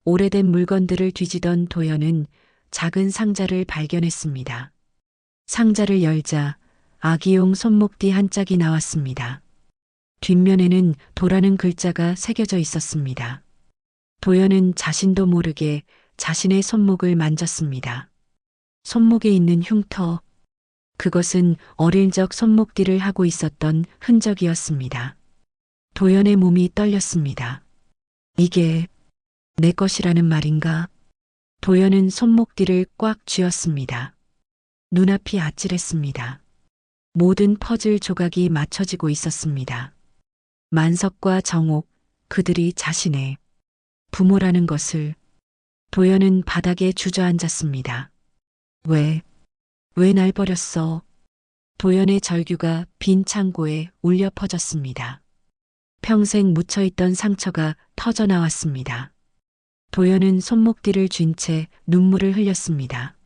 오래된 물건들을 뒤지던 도연은 작은 상자를 발견했습니다. 상자를 열자 아기용 손목띠 한 짝이 나왔습니다. 뒷면에는 도라는 글자가 새겨져 있었습니다. 도연은 자신도 모르게 자신의 손목을 만졌습니다. 손목에 있는 흉터, 그것은 어릴 적 손목띠를 하고 있었던 흔적이었습니다. 도연의 몸이 떨렸습니다. 이게 내 것이라는 말인가? 도연은 손목띠를 꽉 쥐었습니다. 눈앞이 아찔했습니다. 모든 퍼즐 조각이 맞춰지고 있었습니다. 만석과 정옥, 그들이 자신의 부모라는 것을. 도연은 바닥에 주저앉았습니다. 왜 날 버렸어? 도연의 절규가 빈 창고에 울려 퍼졌습니다. 평생 묻혀있던 상처가 터져 나왔습니다. 도연은 손목띠를 쥔 채 눈물을 흘렸습니다.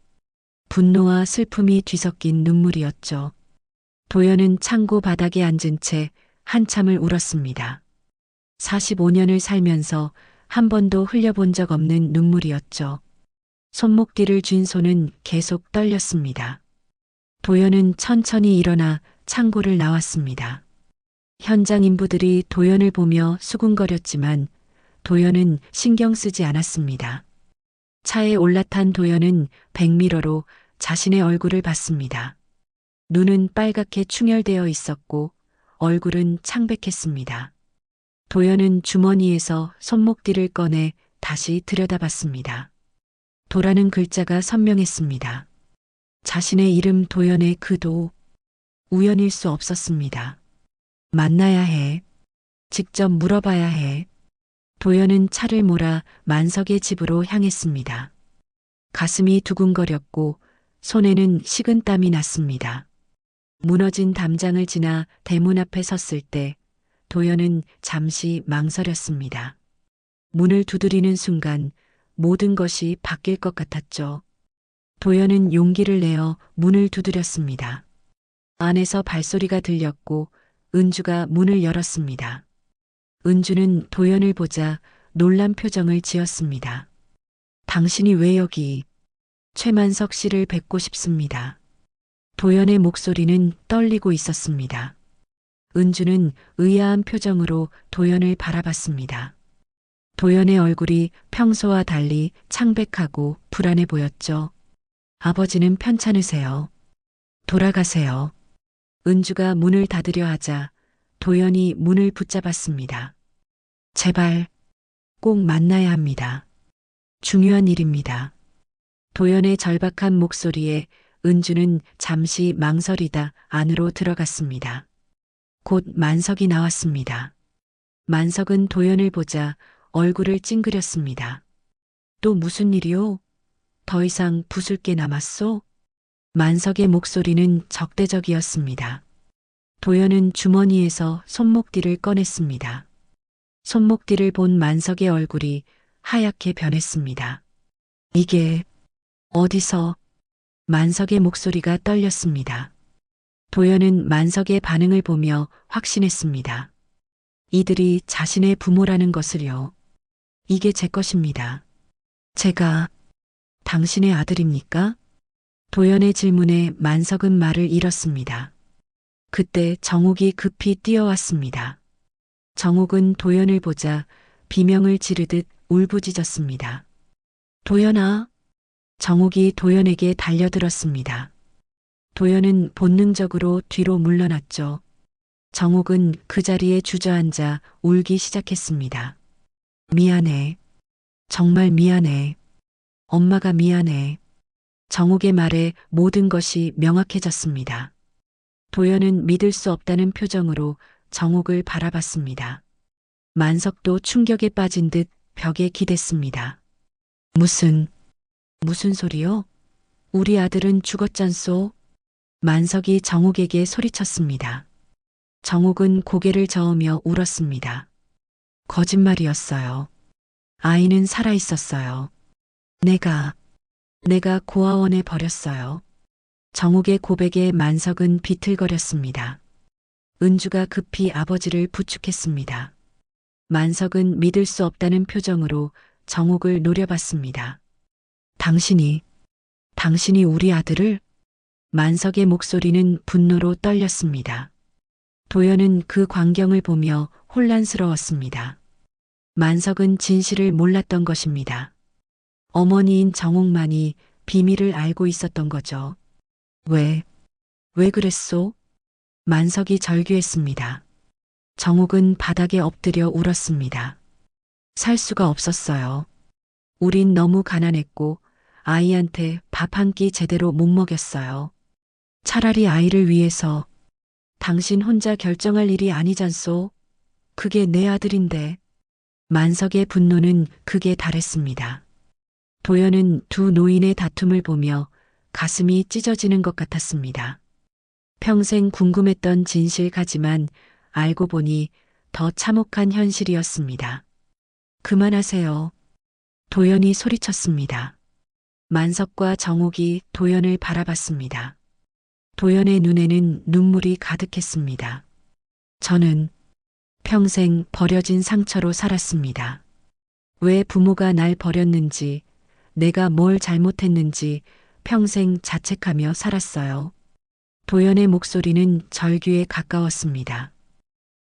분노와 슬픔이 뒤섞인 눈물이었죠. 도연은 창고 바닥에 앉은 채 한참을 울었습니다. 45년을 살면서 한 번도 흘려본 적 없는 눈물이었죠. 손목띠를 쥔 손은 계속 떨렸습니다. 도연은 천천히 일어나 창고를 나왔습니다. 현장 인부들이 도연을 보며 수군거렸지만 도연은 신경 쓰지 않았습니다. 차에 올라탄 도연은 백미러로 자신의 얼굴을 봤습니다. 눈은 빨갛게 충혈되어 있었고 얼굴은 창백했습니다. 도연은 주머니에서 손목띠를 꺼내 다시 들여다봤습니다. 도라는 글자가 선명했습니다. 자신의 이름 도연의 그 도, 우연일 수 없었습니다. 만나야 해. 직접 물어봐야 해. 도연은 차를 몰아 만석의 집으로 향했습니다. 가슴이 두근거렸고 손에는 식은땀이 났습니다. 무너진 담장을 지나 대문 앞에 섰을 때 도연은 잠시 망설였습니다. 문을 두드리는 순간 모든 것이 바뀔 것 같았죠. 도연은 용기를 내어 문을 두드렸습니다. 안에서 발소리가 들렸고 은주가 문을 열었습니다. 은주는 도연을 보자 놀란 표정을 지었습니다. 당신이 왜 여기? 최만석 씨를 뵙고 싶습니다. 도연의 목소리는 떨리고 있었습니다. 은주는 의아한 표정으로 도연을 바라봤습니다. 도연의 얼굴이 평소와 달리 창백하고 불안해 보였죠. 아버지는 편찮으세요. 돌아가세요. 은주가 문을 닫으려 하자 도연이 문을 붙잡았습니다. 제발 꼭 만나야 합니다. 중요한 일입니다. 도연의 절박한 목소리에 은주는 잠시 망설이다 안으로 들어갔습니다. 곧 만석이 나왔습니다. 만석은 도연을 보자 얼굴을 찡그렸습니다. 또 무슨 일이요? 더 이상 부술 게 남았소? 만석의 목소리는 적대적이었습니다. 도연은 주머니에서 손목띠를 꺼냈습니다. 손목띠를 본 만석의 얼굴이 하얗게 변했습니다. 이게 어디서? 만석의 목소리가 떨렸습니다. 도연은 만석의 반응을 보며 확신했습니다. 이들이 자신의 부모라는 것을요. 이게 제 것입니다. 제가 당신의 아들입니까? 도연의 질문에 만석은 말을 잃었습니다. 그때 정옥이 급히 뛰어왔습니다. 정옥은 도연을 보자 비명을 지르듯 울부짖었습니다. 도연아! 정옥이 도연에게 달려들었습니다. 도연은 본능적으로 뒤로 물러났죠. 정옥은 그 자리에 주저앉아 울기 시작했습니다. 미안해. 정말 미안해. 엄마가 미안해. 정옥의 말에 모든 것이 명확해졌습니다. 도연은 믿을 수 없다는 표정으로 정옥을 바라봤습니다. 만석도 충격에 빠진 듯 벽에 기댔습니다. 무슨 소리요? 우리 아들은 죽었잖소? 만석이 정옥에게 소리쳤습니다. 정옥은 고개를 저으며 울었습니다. 거짓말이었어요. 아이는 살아 있었어요. 내가 고아원에 버렸어요. 정옥의 고백에 만석은 비틀거렸습니다. 은주가 급히 아버지를 부축했습니다. 만석은 믿을 수 없다는 표정으로 정옥을 노려봤습니다. 당신이 우리 아들을? 만석의 목소리는 분노로 떨렸습니다. 도연은 그 광경을 보며 혼란스러웠습니다. 만석은 진실을 몰랐던 것입니다. 어머니인 정옥만이 비밀을 알고 있었던 거죠. 왜 그랬소? 만석이 절규했습니다. 정옥은 바닥에 엎드려 울었습니다. 살 수가 없었어요. 우린 너무 가난했고 아이한테 밥 한 끼 제대로 못 먹였어요. 차라리 아이를 위해서 당신 혼자 결정할 일이 아니잖소. 그게 내 아들인데. 만석의 분노는 극에 달했습니다. 도연은 두 노인의 다툼을 보며 가슴이 찢어지는 것 같았습니다. 평생 궁금했던 진실까지만 알고 보니 더 참혹한 현실이었습니다. 그만하세요. 도연이 소리쳤습니다. 만석과 정옥이 도연을 바라봤습니다. 도연의 눈에는 눈물이 가득했습니다. 저는 평생 버려진 상처로 살았습니다. 왜 부모가 날 버렸는지, 내가 뭘 잘못했는지 평생 자책하며 살았어요. 도연의 목소리는 절규에 가까웠습니다.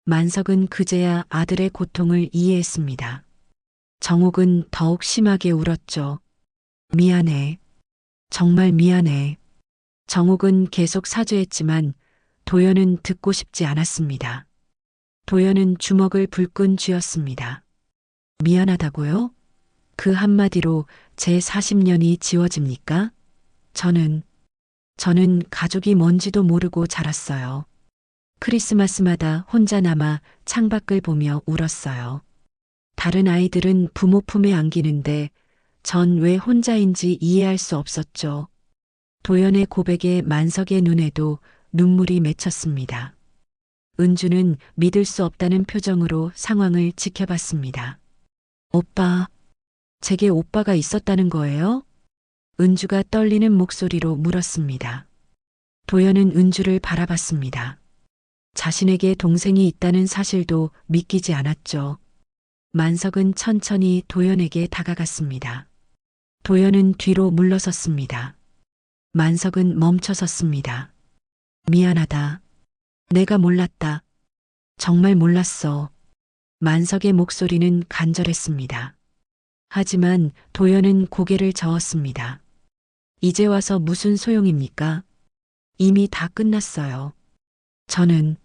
만석은 그제야 아들의 고통을 이해했습니다. 정옥은 더욱 심하게 울었죠. 미안해. 정말 미안해. 정옥은 계속 사죄했지만 도연은 듣고 싶지 않았습니다. 도연은 주먹을 불끈 쥐었습니다. 미안하다고요? 그 한마디로 제 40년이 지워집니까? 저는 저는 가족이 뭔지도 모르고 자랐어요. 크리스마스마다 혼자 남아 창밖을 보며 울었어요. 다른 아이들은 부모 품에 안기는데 전 왜 혼자인지 이해할 수 없었죠. 도연의 고백에 만석의 눈에도 눈물이 맺혔습니다. 은주는 믿을 수 없다는 표정으로 상황을 지켜봤습니다. 오빠, 제게 오빠가 있었다는 거예요? 은주가 떨리는 목소리로 물었습니다. 도연은 은주를 바라봤습니다. 자신에게 동생이 있다는 사실도 믿기지 않았죠. 만석은 천천히 도연에게 다가갔습니다. 도연은 뒤로 물러섰습니다. 만석은 멈춰섰습니다. 미안하다. 내가 몰랐다. 정말 몰랐어. 만석의 목소리는 간절했습니다. 하지만 도연은 고개를 저었습니다. 이제 와서 무슨 소용입니까? 이미 다 끝났어요. 저는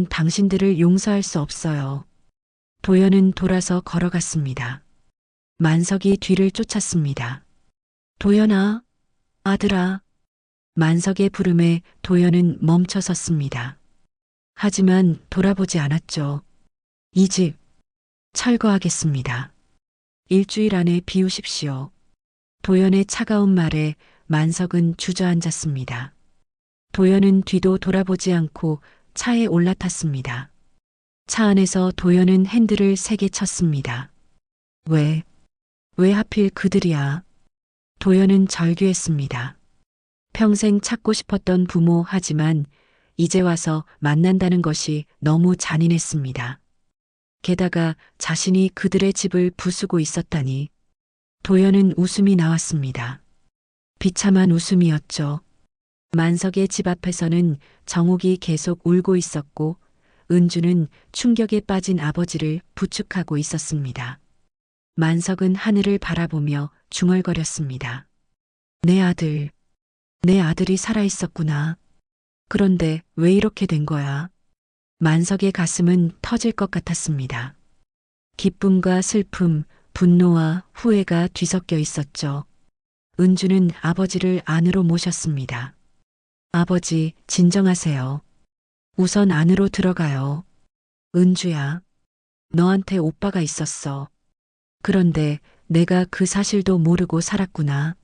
당신들을 용서할 수 없어요. 도연은 돌아서 걸어갔습니다. 만석이 뒤를 쫓았습니다. 도연아, 아들아. 만석의 부름에 도연은 멈춰 섰습니다. 하지만 돌아보지 않았죠. 이 집 철거하겠습니다. 일주일 안에 비우십시오. 도연의 차가운 말에 만석은 주저앉았습니다. 도연은 뒤도 돌아보지 않고 차에 올라탔습니다. 차 안에서 도연은 핸들을 세게 쳤습니다. 왜 하필 그들이야? 도연은 절규했습니다. 평생 찾고 싶었던 부모 하지만 이제 와서 만난다는 것이 너무 잔인했습니다. 게다가 자신이 그들의 집을 부수고 있었다니. 도연은 웃음이 나왔습니다. 비참한 웃음이었죠. 만석의 집 앞에서는 정옥이 계속 울고 있었고 은주는 충격에 빠진 아버지를 부축하고 있었습니다. 만석은 하늘을 바라보며 중얼거렸습니다. 내 아들이 살아있었구나. 그런데 왜 이렇게 된 거야? 만석의 가슴은 터질 것 같았습니다. 기쁨과 슬픔, 분노와 후회가 뒤섞여 있었죠. 은주는 아버지를 안으로 모셨습니다. 아버지, 진정하세요. 우선 안으로 들어가요. 은주야, 너한테 오빠가 있었어. 그런데 내가 그 사실도 모르고 살았구나.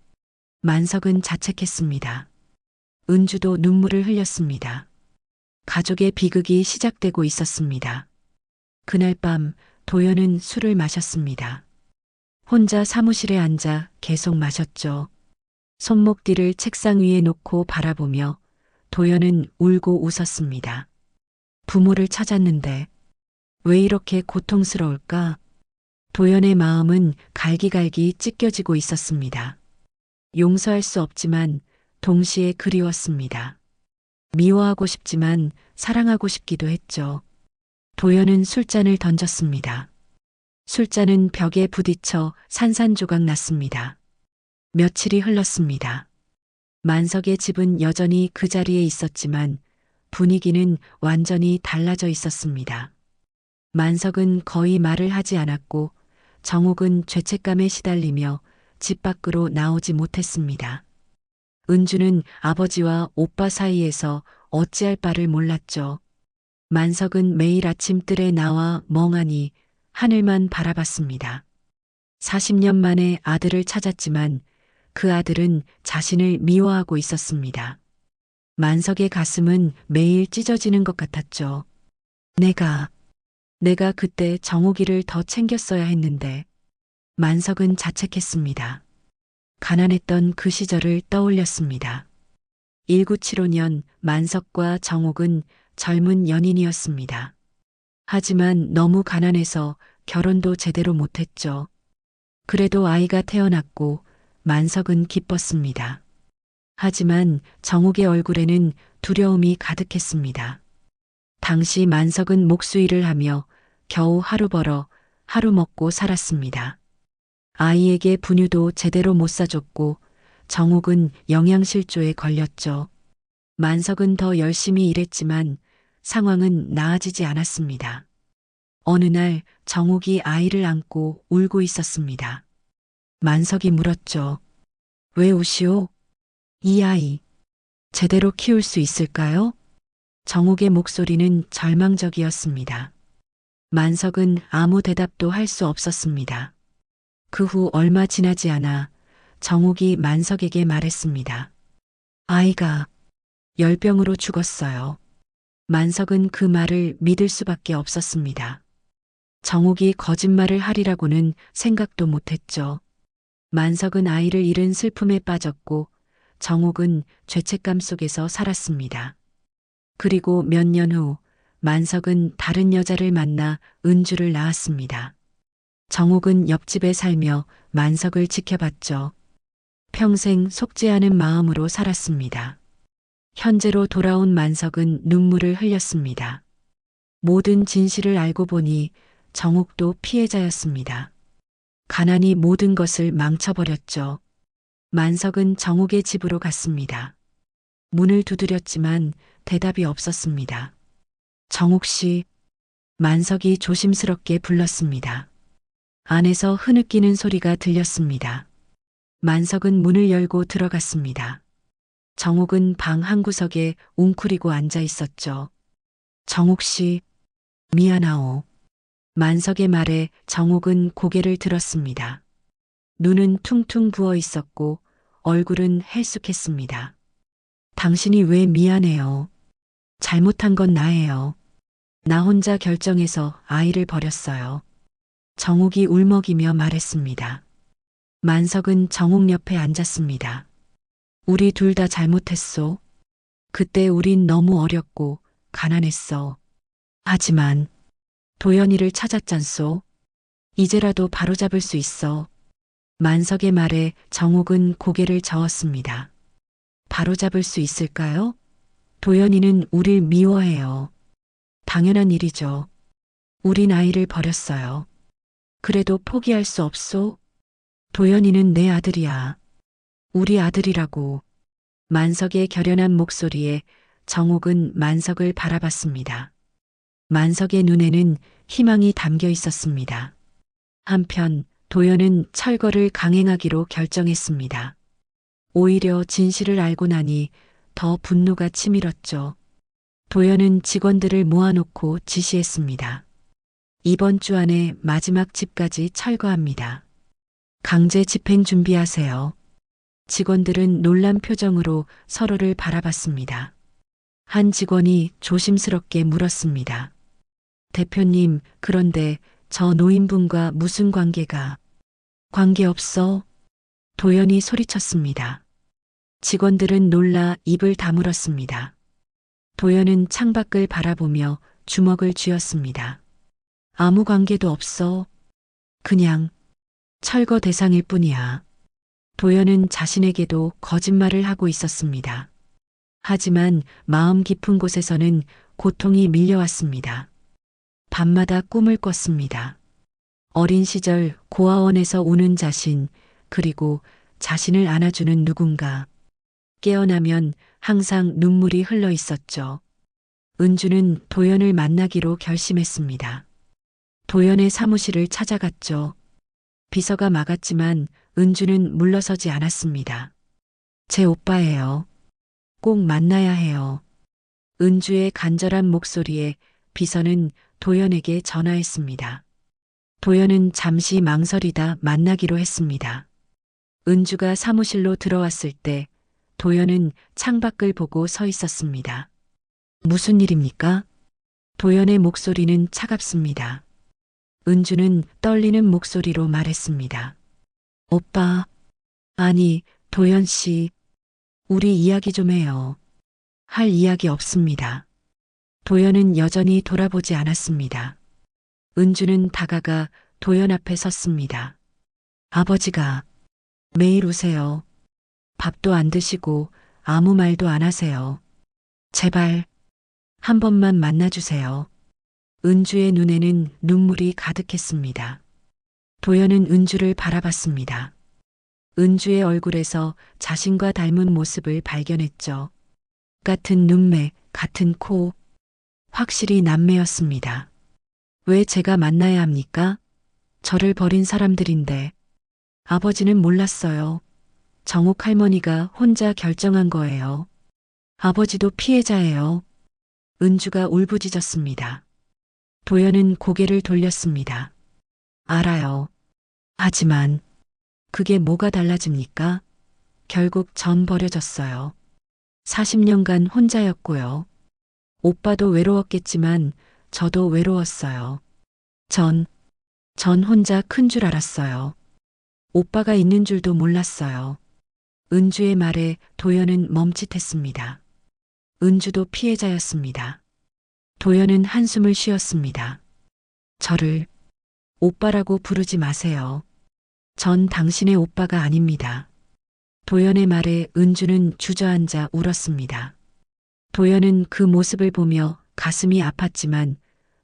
만석은 자책했습니다. 은주도 눈물을 흘렸습니다. 가족의 비극이 시작되고 있었습니다. 그날 밤 도연은 술을 마셨습니다. 혼자 사무실에 앉아 계속 마셨죠. 손목 뒤를 책상 위에 놓고 바라보며 도연은 울고 웃었습니다. 부모를 찾았는데 왜 이렇게 고통스러울까? 도연의 마음은 갈기갈기 찢겨지고 있었습니다. 용서할 수 없지만 동시에 그리웠습니다. 미워하고 싶지만 사랑하고 싶기도 했죠. 도연은 술잔을 던졌습니다. 술잔은 벽에 부딪혀 산산조각 났습니다. 며칠이 흘렀습니다. 만석의 집은 여전히 그 자리에 있었지만 분위기는 완전히 달라져 있었습니다. 만석은 거의 말을 하지 않았고 정옥은 죄책감에 시달리며 집 밖으로 나오지 못했습니다. 은주는 아버지와 오빠 사이에서 어찌할 바를 몰랐죠. 만석은 매일 아침 뜰에 나와 멍하니 하늘만 바라봤습니다. 40년 만에 아들을 찾았지만 그 아들은 자신을 미워하고 있었습니다. 만석의 가슴은 매일 찢어지는 것 같았죠. 내가 그때 정옥이를 더 챙겼어야 했는데. 만석은 자책했습니다. 가난했던 그 시절을 떠올렸습니다. 1975년 만석과 정옥은 젊은 연인이었습니다. 하지만 너무 가난해서 결혼도 제대로 못했죠. 그래도 아이가 태어났고 만석은 기뻤습니다. 하지만 정옥의 얼굴에는 두려움이 가득했습니다. 당시 만석은 목수일을 하며 겨우 하루 벌어 하루 먹고 살았습니다. 아이에게 분유도 제대로 못 사줬고 정옥은 영양실조에 걸렸죠. 만석은 더 열심히 일했지만 상황은 나아지지 않았습니다. 어느 날 정옥이 아이를 안고 울고 있었습니다. 만석이 물었죠. 왜 우시오? 이 아이 제대로 키울 수 있을까요? 정옥의 목소리는 절망적이었습니다. 만석은 아무 대답도 할 수 없었습니다. 그 후 얼마 지나지 않아 정옥이 만석에게 말했습니다. 아이가 열병으로 죽었어요. 만석은 그 말을 믿을 수밖에 없었습니다. 정옥이 거짓말을 하리라고는 생각도 못했죠. 만석은 아이를 잃은 슬픔에 빠졌고 정옥은 죄책감 속에서 살았습니다. 그리고 몇 년 후 만석은 다른 여자를 만나 은주를 낳았습니다. 정옥은 옆집에 살며 만석을 지켜봤죠. 평생 속지 않은 마음으로 살았습니다. 현재로 돌아온 만석은 눈물을 흘렸습니다. 모든 진실을 알고 보니 정옥도 피해자였습니다. 가난이 모든 것을 망쳐버렸죠. 만석은 정옥의 집으로 갔습니다. 문을 두드렸지만 대답이 없었습니다. 정옥 씨, 만석이 조심스럽게 불렀습니다. 안에서 흐느끼는 소리가 들렸습니다. 만석은 문을 열고 들어갔습니다. 정옥은 방 한구석에 웅크리고 앉아 있었죠. 정옥 씨, 미안하오. 만석의 말에 정옥은 고개를 들었습니다. 눈은 퉁퉁 부어 있었고 얼굴은 헬쑥했습니다. 당신이 왜 미안해요? 잘못한 건 나예요. 나 혼자 결정해서 아이를 버렸어요. 정옥이 울먹이며 말했습니다. 만석은 정옥 옆에 앉았습니다. 우리 둘 다 잘못했소. 그때 우린 너무 어렸고 가난했어. 하지만 도연이를 찾았잖소. 이제라도 바로잡을 수 있어. 만석의 말에 정옥은 고개를 저었습니다. 바로잡을 수 있을까요? 도연이는 우릴 미워해요. 당연한 일이죠. 우린 아이를 버렸어요. 그래도 포기할 수 없소? 도연이는 내 아들이야. 우리 아들이라고. 만석의 결연한 목소리에 정옥은 만석을 바라봤습니다. 만석의 눈에는 희망이 담겨 있었습니다. 한편 도연은 철거를 강행하기로 결정했습니다. 오히려 진실을 알고 나니 더 분노가 치밀었죠. 도연은 직원들을 모아놓고 지시했습니다. 이번 주 안에 마지막 집까지 철거합니다. 강제 집행 준비하세요. 직원들은 놀란 표정으로 서로를 바라봤습니다. 한 직원이 조심스럽게 물었습니다. 대표님, 그런데 저 노인분과 무슨 관계가? 관계없어. 도연이 소리쳤습니다. 직원들은 놀라 입을 다물었습니다. 도연은 창밖을 바라보며 주먹을 쥐었습니다. 아무 관계도 없어. 그냥 철거 대상일 뿐이야. 도연은 자신에게도 거짓말을 하고 있었습니다. 하지만 마음 깊은 곳에서는 고통이 밀려왔습니다. 밤마다 꿈을 꿨습니다. 어린 시절 고아원에서 우는 자신, 그리고 자신을 안아주는 누군가. 깨어나면 항상 눈물이 흘러 있었죠. 은주는 도연을 만나기로 결심했습니다. 도연의 사무실을 찾아갔죠. 비서가 막았지만 은주는 물러서지 않았습니다. 제 오빠예요. 꼭 만나야 해요. 은주의 간절한 목소리에 비서는 도연에게 전화했습니다. 도연은 잠시 망설이다 만나기로 했습니다. 은주가 사무실로 들어왔을 때 도연은 창밖을 보고 서 있었습니다. 무슨 일입니까? 도연의 목소리는 차갑습니다. 은주는 떨리는 목소리로 말했습니다. 오빠, 아니, 도연 씨, 우리 이야기 좀 해요. 할 이야기 없습니다. 도연은 여전히 돌아보지 않았습니다. 은주는 다가가 도연 앞에 섰습니다. 아버지가 매일 우세요. 밥도 안 드시고 아무 말도 안 하세요. 제발 한 번만 만나주세요. 은주의 눈에는 눈물이 가득했습니다. 도연은 은주를 바라봤습니다. 은주의 얼굴에서 자신과 닮은 모습을 발견했죠. 같은 눈매, 같은 코, 확실히 남매였습니다. 왜 제가 만나야 합니까? 저를 버린 사람들인데. 아버지는 몰랐어요. 정옥 할머니가 혼자 결정한 거예요. 아버지도 피해자예요. 은주가 울부짖었습니다. 도연은 고개를 돌렸습니다. 알아요. 하지만 그게 뭐가 달라집니까? 결국 전 버려졌어요. 40년간 혼자였고요. 오빠도 외로웠겠지만 저도 외로웠어요. 전 혼자 큰 줄 알았어요. 오빠가 있는 줄도 몰랐어요. 은주의 말에 도연은 멈칫했습니다. 은주도 피해자였습니다. 도연은 한숨을 쉬었습니다. 저를 오빠라고 부르지 마세요. 전 당신의 오빠가 아닙니다. 도연의 말에 은주는 주저앉아 울었습니다. 도연은 그 모습을 보며 가슴이 아팠지만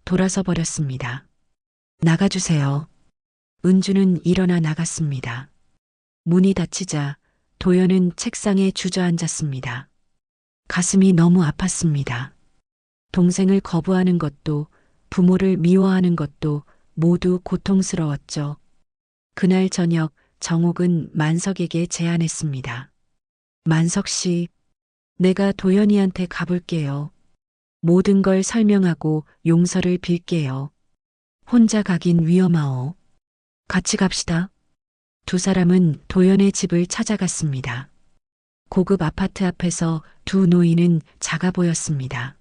돌아서 버렸습니다. 나가주세요. 은주는 일어나 나갔습니다. 문이 닫히자 도연은 책상에 주저앉았습니다. 가슴이 너무 아팠습니다. 동생을 거부하는 것도 부모를 미워하는 것도 모두 고통스러웠죠. 그날 저녁 정옥은 만석에게 제안했습니다. 만석 씨, 내가 도연이한테 가볼게요. 모든 걸 설명하고 용서를 빌게요. 혼자 가긴 위험하오. 같이 갑시다. 두 사람은 도연의 집을 찾아갔습니다. 고급 아파트 앞에서 두 노인은 작아 보였습니다.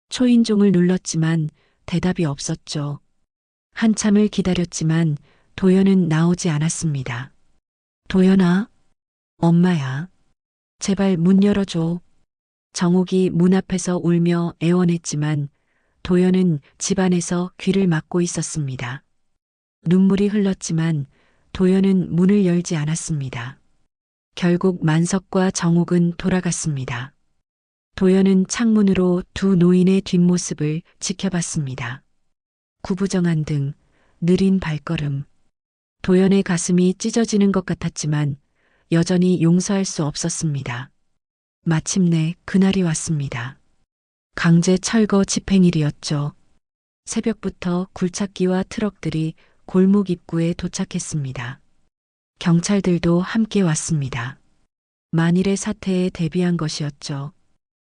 초인종을 눌렀지만 대답이 없었죠. 한참을 기다렸지만 도연은 나오지 않았습니다. 도연아, 엄마야. 제발 문 열어줘. 정옥이 문 앞에서 울며 애원했지만 도연은 집 안에서 귀를 막고 있었습니다. 눈물이 흘렀지만 도연은 문을 열지 않았습니다. 결국 만석과 정옥은 돌아갔습니다. 도연은 창문으로 두 노인의 뒷모습을 지켜봤습니다. 구부정한 등, 느린 발걸음. 도연의 가슴이 찢어지는 것 같았지만 여전히 용서할 수 없었습니다. 마침내 그날이 왔습니다. 강제 철거 집행일이었죠. 새벽부터 굴착기와 트럭들이 골목 입구에 도착했습니다. 경찰들도 함께 왔습니다. 만일의 사태에 대비한 것이었죠.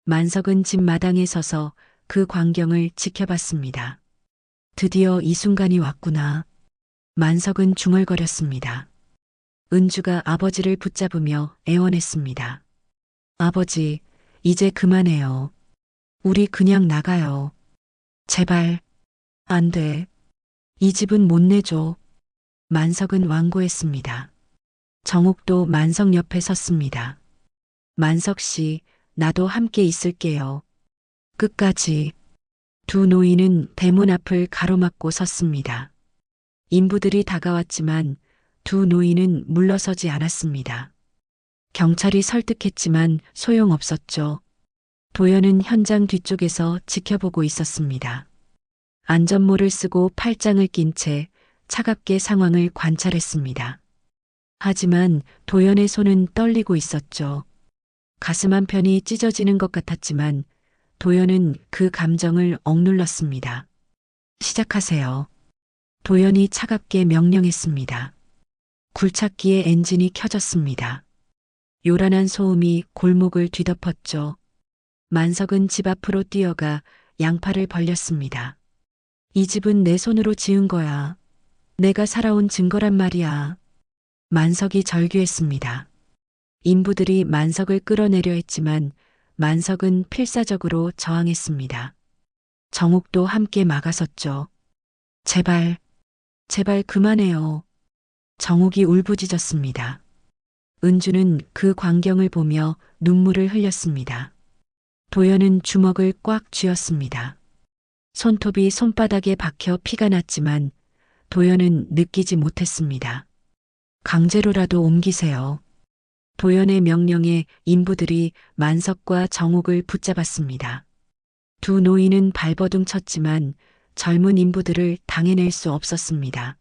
만석은 집 마당에 서서 그 광경을 지켜봤습니다. 드디어 이 순간이 왔구나. 만석은 중얼거렸습니다. 은주가 아버지를 붙잡으며 애원했습니다. 아버지, 이제 그만해요. 우리 그냥 나가요. 제발. 안 돼. 이 집은 못 내줘. 만석은 완고했습니다. 정옥도 만석 옆에 섰습니다. 만석 씨, 나도 함께 있을게요. 끝까지. 두 노인은 대문 앞을 가로막고 섰습니다. 인부들이 다가왔지만 두 노인은 물러서지 않았습니다. 경찰이 설득했지만 소용없었죠. 도연은 현장 뒤쪽에서 지켜보고 있었습니다. 안전모를 쓰고 팔짱을 낀 채 차갑게 상황을 관찰했습니다. 하지만 도연의 손은 떨리고 있었죠. 가슴 한편이 찢어지는 것 같았지만 도연은 그 감정을 억눌렀습니다. 시작하세요. 도연이 차갑게 명령했습니다. 굴착기의 엔진이 켜졌습니다. 요란한 소음이 골목을 뒤덮었죠. 만석은 집 앞으로 뛰어가 양팔을 벌렸습니다. 이 집은 내 손으로 지은 거야. 내가 살아온 증거란 말이야. 만석이 절규했습니다. 인부들이 만석을 끌어내려 했지만 만석은 필사적으로 저항했습니다. 정옥도 함께 막아섰죠. 제발, 제발 그만해요. 정옥이 울부짖었습니다. 은주는 그 광경을 보며 눈물을 흘렸습니다. 도연은 주먹을 꽉 쥐었습니다. 손톱이 손바닥에 박혀 피가 났지만 도연은 느끼지 못했습니다. 강제로라도 옮기세요. 도연의 명령에 인부들이 만석과 정옥을 붙잡았습니다. 두 노인은 발버둥 쳤지만 젊은 인부들을 당해낼 수 없었습니다.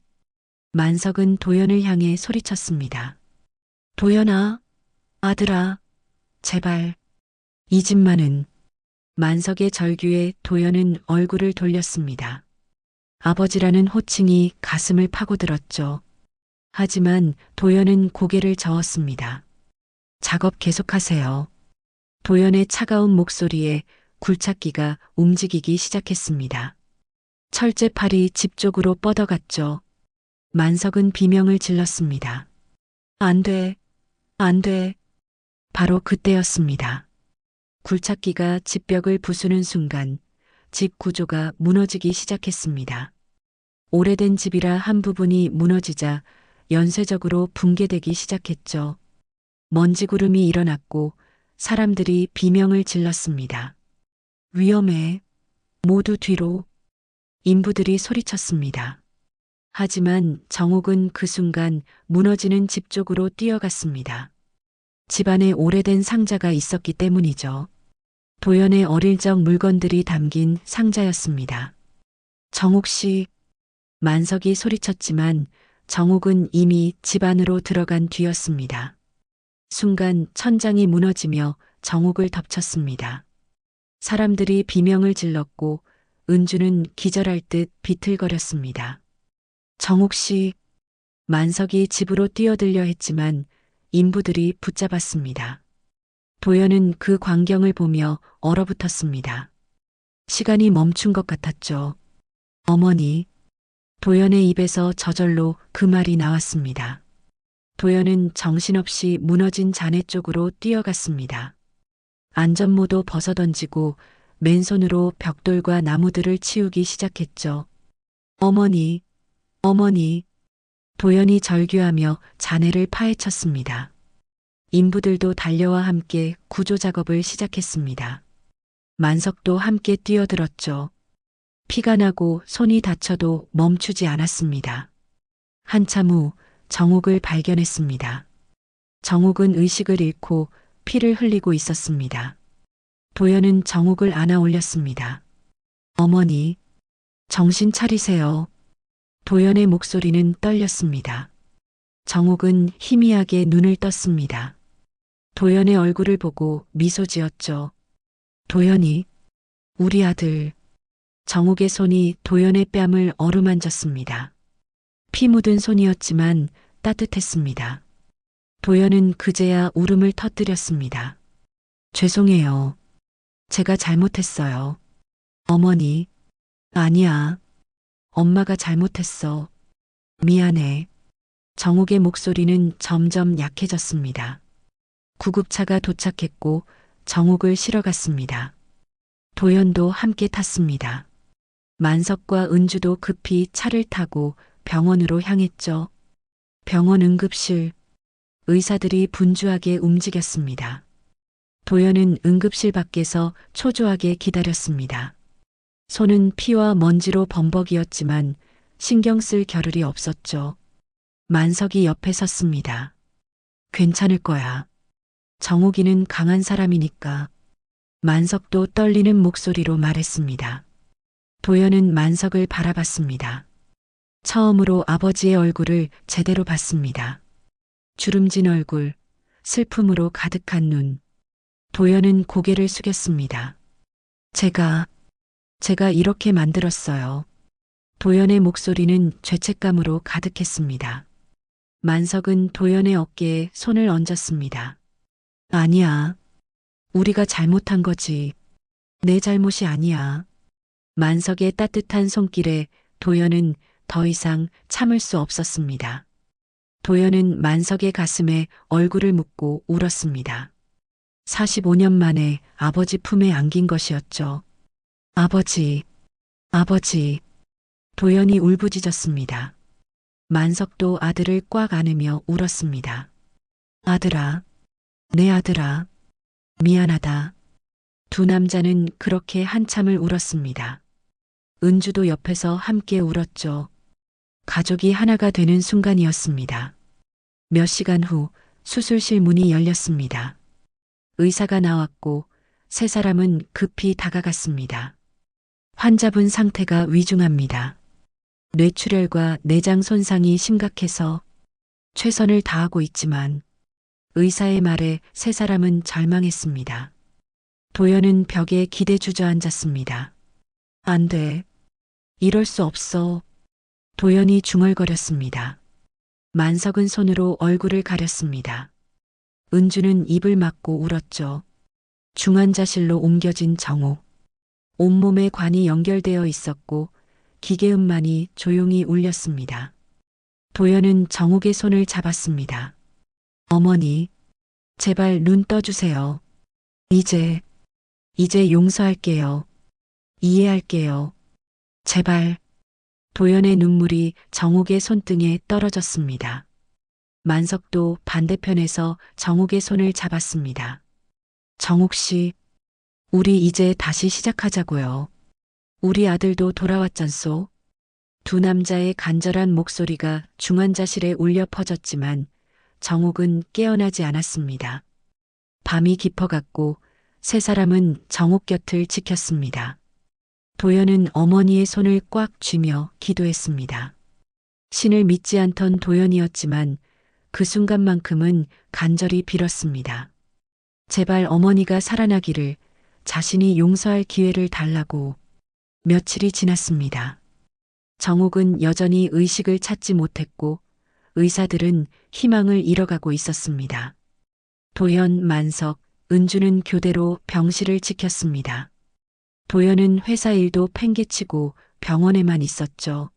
만석은 도연을 향해 소리쳤습니다. 도연아, 아들아, 제발. 이 집만은. 만석의 절규에 도연은 얼굴을 돌렸습니다. 아버지라는 호칭이 가슴을 파고들었죠. 하지만 도연은 고개를 저었습니다. 작업 계속하세요. 도연의 차가운 목소리에 굴착기가 움직이기 시작했습니다. 철제팔이 집 쪽으로 뻗어갔죠. 만석은 비명을 질렀습니다. 안 돼, 안 돼. 바로 그때였습니다. 굴착기가 집벽을 부수는 순간 집 구조가 무너지기 시작했습니다. 오래된 집이라 한 부분이 무너지자 연쇄적으로 붕괴되기 시작했죠. 먼지 구름이 일어났고 사람들이 비명을 질렀습니다. 위험해. 모두 뒤로. 인부들이 소리쳤습니다. 하지만 정옥은 그 순간 무너지는 집 쪽으로 뛰어갔습니다. 집안에 오래된 상자가 있었기 때문이죠. 도연의 어릴 적 물건들이 담긴 상자였습니다. 정옥 씨, 만석이 소리쳤지만 정옥은 이미 집 안으로 들어간 뒤였습니다. 순간 천장이 무너지며 정옥을 덮쳤습니다. 사람들이 비명을 질렀고 은주는 기절할 듯 비틀거렸습니다. 정옥 씨, 만석이 집으로 뛰어들려 했지만 인부들이 붙잡았습니다. 도연은 그 광경을 보며 얼어붙었습니다. 시간이 멈춘 것 같았죠. 어머니, 도연의 입에서 저절로 그 말이 나왔습니다. 도연은 정신없이 무너진 잔해 쪽으로 뛰어갔습니다. 안전모도 벗어던지고 맨손으로 벽돌과 나무들을 치우기 시작했죠. 어머니, 어머니. 도연이 절규하며 잔해를 파헤쳤습니다. 인부들도 달려와 함께 구조 작업을 시작했습니다. 만석도 함께 뛰어들었죠. 피가 나고 손이 다쳐도 멈추지 않았습니다. 한참 후 정옥을 발견했습니다. 정옥은 의식을 잃고 피를 흘리고 있었습니다. 도연은 정옥을 안아 올렸습니다. 어머니, 정신 차리세요. 도연의 목소리는 떨렸습니다. 정옥은 희미하게 눈을 떴습니다. 도연의 얼굴을 보고 미소 지었죠. 도연이, 우리 아들. 정옥의 손이 도연의 뺨을 어루만졌습니다. 피 묻은 손이었지만 따뜻했습니다. 도연은 그제야 울음을 터뜨렸습니다. 죄송해요. 제가 잘못했어요. 어머니, 아니야. 엄마가 잘못했어. 미안해. 정옥의 목소리는 점점 약해졌습니다. 구급차가 도착했고 정옥을 실어갔습니다. 도연도 함께 탔습니다. 만석과 은주도 급히 차를 타고 병원으로 향했죠. 병원 응급실. 의사들이 분주하게 움직였습니다. 도연은 응급실 밖에서 초조하게 기다렸습니다. 손은 피와 먼지로 범벅이었지만 신경 쓸 겨를이 없었죠. 만석이 옆에 섰습니다. 괜찮을 거야. 정옥이는 강한 사람이니까. 만석도 떨리는 목소리로 말했습니다. 도연은 만석을 바라봤습니다. 처음으로 아버지의 얼굴을 제대로 봤습니다. 주름진 얼굴, 슬픔으로 가득한 눈. 도연은 고개를 숙였습니다. 제가 이렇게 만들었어요. 도연의 목소리는 죄책감으로 가득했습니다. 만석은 도연의 어깨에 손을 얹었습니다. 아니야. 우리가 잘못한 거지. 내 잘못이 아니야. 만석의 따뜻한 손길에 도연은 더 이상 참을 수 없었습니다. 도연은 만석의 가슴에 얼굴을 묻고 울었습니다. 45년 만에 아버지 품에 안긴 것이었죠. 아버지, 아버지. 도연이 울부짖었습니다. 만석도 아들을 꽉 안으며 울었습니다. 아들아, 내 아들아, 미안하다. 두 남자는 그렇게 한참을 울었습니다. 은주도 옆에서 함께 울었죠. 가족이 하나가 되는 순간이었습니다. 몇 시간 후 수술실 문이 열렸습니다. 의사가 나왔고 세 사람은 급히 다가갔습니다. 환자분 상태가 위중합니다. 뇌출혈과 내장 손상이 심각해서 최선을 다하고 있지만 의사의 말에 세 사람은 절망했습니다. 도연은 벽에 기대 주저앉았습니다. 안 돼. 이럴 수 없어. 도연이 중얼거렸습니다. 만석은 손으로 얼굴을 가렸습니다. 은주는 입을 막고 울었죠. 중환자실로 옮겨진 정옥. 온몸에 관이 연결되어 있었고 기계음만이 조용히 울렸습니다. 도연은 정옥의 손을 잡았습니다. 어머니, 제발 눈 떠주세요. 이제 용서할게요. 이해할게요. 제발. 도연의 눈물이 정옥의 손등에 떨어졌습니다. 만석도 반대편에서 정옥의 손을 잡았습니다. 정옥 씨, 우리 이제 다시 시작하자고요. 우리 아들도 돌아왔잖소. 두 남자의 간절한 목소리가 중환자실에 울려 퍼졌지만 정옥은 깨어나지 않았습니다. 밤이 깊어갔고 세 사람은 정옥 곁을 지켰습니다. 도연은 어머니의 손을 꽉 쥐며 기도했습니다. 신을 믿지 않던 도연이었지만 그 순간만큼은 간절히 빌었습니다. 제발 어머니가 살아나기를, 자신이 용서할 기회를 달라고. 며칠이 지났습니다. 정옥은 여전히 의식을 찾지 못했고 의사들은 희망을 잃어가고 있었습니다. 도연, 만석, 은주는 교대로 병실을 지켰습니다. 도연은 회사 일도 팽개치고 병원에만 있었죠.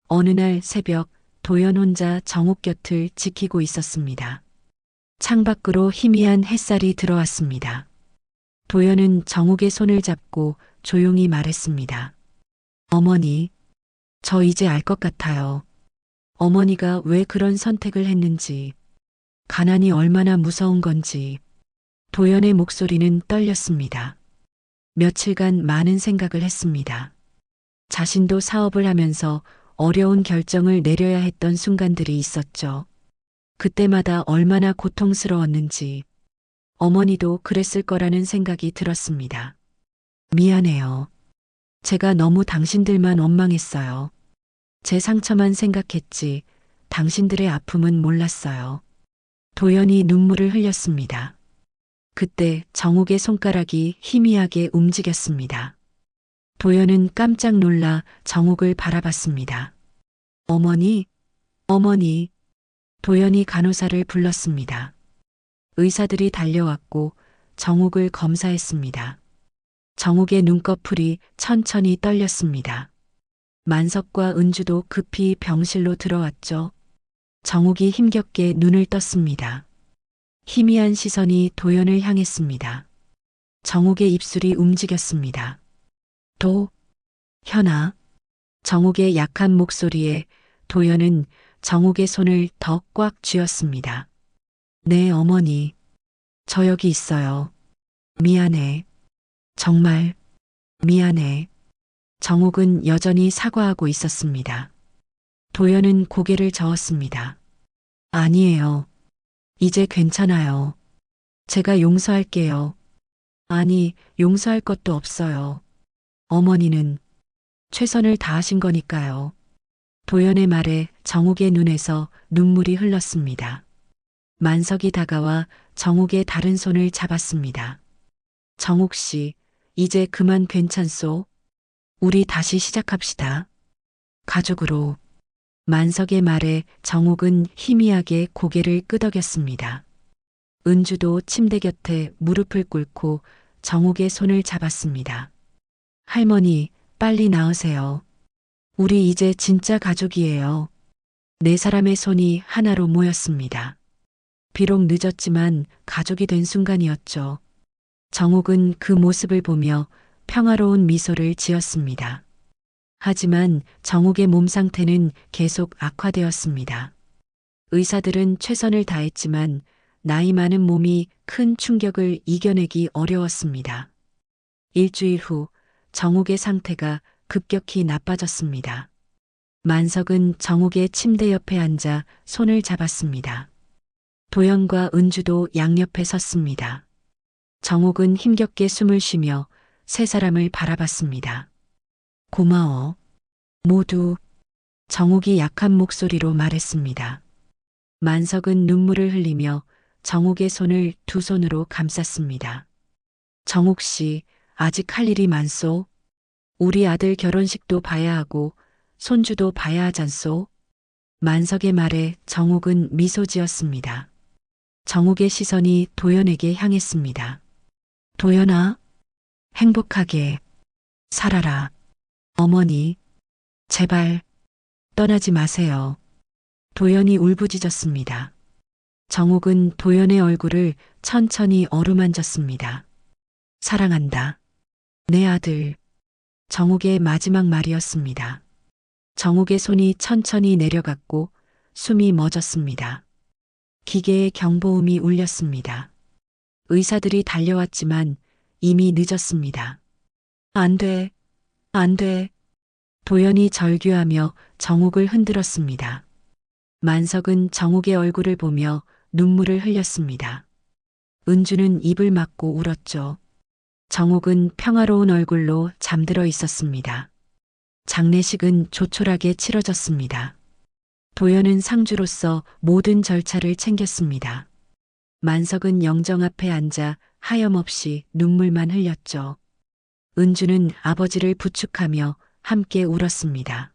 어느 날 새벽 도연 혼자 정옥 곁을 지키고 있었습니다. 창밖으로 희미한 햇살이 들어왔습니다. 도연은 정옥의 손을 잡고 조용히 말했습니다. 어머니, 저 이제 알 것 같아요. 어머니가 왜 그런 선택을 했는지, 가난이 얼마나 무서운 건지. 도연의 목소리는 떨렸습니다. 며칠간 많은 생각을 했습니다. 자신도 사업을 하면서 어려운 결정을 내려야 했던 순간들이 있었죠. 그때마다 얼마나 고통스러웠는지, 어머니도 그랬을 거라는 생각이 들었습니다. 미안해요. 제가 너무 당신들만 원망했어요. 제 상처만 생각했지 당신들의 아픔은 몰랐어요. 도연이 눈물을 흘렸습니다. 그때 정옥의 손가락이 희미하게 움직였습니다. 도연은 깜짝 놀라 정옥을 바라봤습니다. 어머니, 어머니. 도연이 간호사를 불렀습니다. 의사들이 달려왔고 정옥을 검사했습니다. 정옥의 눈꺼풀이 천천히 떨렸습니다. 만석과 은주도 급히 병실로 들어왔죠. 정옥이 힘겹게 눈을 떴습니다. 희미한 시선이 도연을 향했습니다. 정옥의 입술이 움직였습니다. 현아. 정옥의 약한 목소리에 도연은 정옥의 손을 더 꽉 쥐었습니다. 네, 어머니. 저 여기 있어요. 미안해. 정말 미안해. 정옥은 여전히 사과하고 있었습니다. 도연은 고개를 저었습니다. 아니에요. 이제 괜찮아요. 제가 용서할게요. 아니, 용서할 것도 없어요. 어머니는 최선을 다하신 거니까요. 도연의 말에 정옥의 눈에서 눈물이 흘렀습니다. 만석이 다가와 정옥의 다른 손을 잡았습니다. 정옥 씨, 이제 그만 괜찮소? 우리 다시 시작합시다. 가족으로. 만석의 말에 정옥은 희미하게 고개를 끄덕였습니다. 은주도 침대 곁에 무릎을 꿇고 정옥의 손을 잡았습니다. 할머니, 빨리 나으세요. 우리 이제 진짜 가족이에요. 네 사람의 손이 하나로 모였습니다. 비록 늦었지만 가족이 된 순간이었죠. 정옥은 그 모습을 보며 평화로운 미소를 지었습니다. 하지만 정옥의 몸 상태는 계속 악화되었습니다. 의사들은 최선을 다했지만 나이 많은 몸이 큰 충격을 이겨내기 어려웠습니다. 일주일 후 정옥의 상태가 급격히 나빠졌습니다. 만석은 정옥의 침대 옆에 앉아 손을 잡았습니다. 도연과 은주도 양옆에 섰습니다. 정옥은 힘겹게 숨을 쉬며 세 사람을 바라봤습니다. 고마워. 모두. 정옥이 약한 목소리로 말했습니다. 만석은 눈물을 흘리며 정옥의 손을 두 손으로 감쌌습니다. 정옥 씨, 아직 할 일이 많소? 우리 아들 결혼식도 봐야 하고 손주도 봐야 하잖소? 만석의 말에 정옥은 미소 지었습니다. 정옥의 시선이 도연에게 향했습니다. 도연아, 행복하게 살아라. 어머니, 제발 떠나지 마세요. 도연이 울부짖었습니다. 정옥은 도연의 얼굴을 천천히 어루만졌습니다. 사랑한다. 내 아들. 정옥의 마지막 말이었습니다. 정옥의 손이 천천히 내려갔고 숨이 멎었습니다. 기계의 경보음이 울렸습니다. 의사들이 달려왔지만 이미 늦었습니다. 안 돼, 안 돼. 도연이 절규하며 정옥을 흔들었습니다. 만석은 정옥의 얼굴을 보며 눈물을 흘렸습니다. 은주는 입을 막고 울었죠. 정옥은 평화로운 얼굴로 잠들어 있었습니다. 장례식은 조촐하게 치러졌습니다. 도연은 상주로서 모든 절차를 챙겼습니다. 만석은 영정 앞에 앉아 하염없이 눈물만 흘렸죠. 은주는 아버지를 부축하며 함께 울었습니다.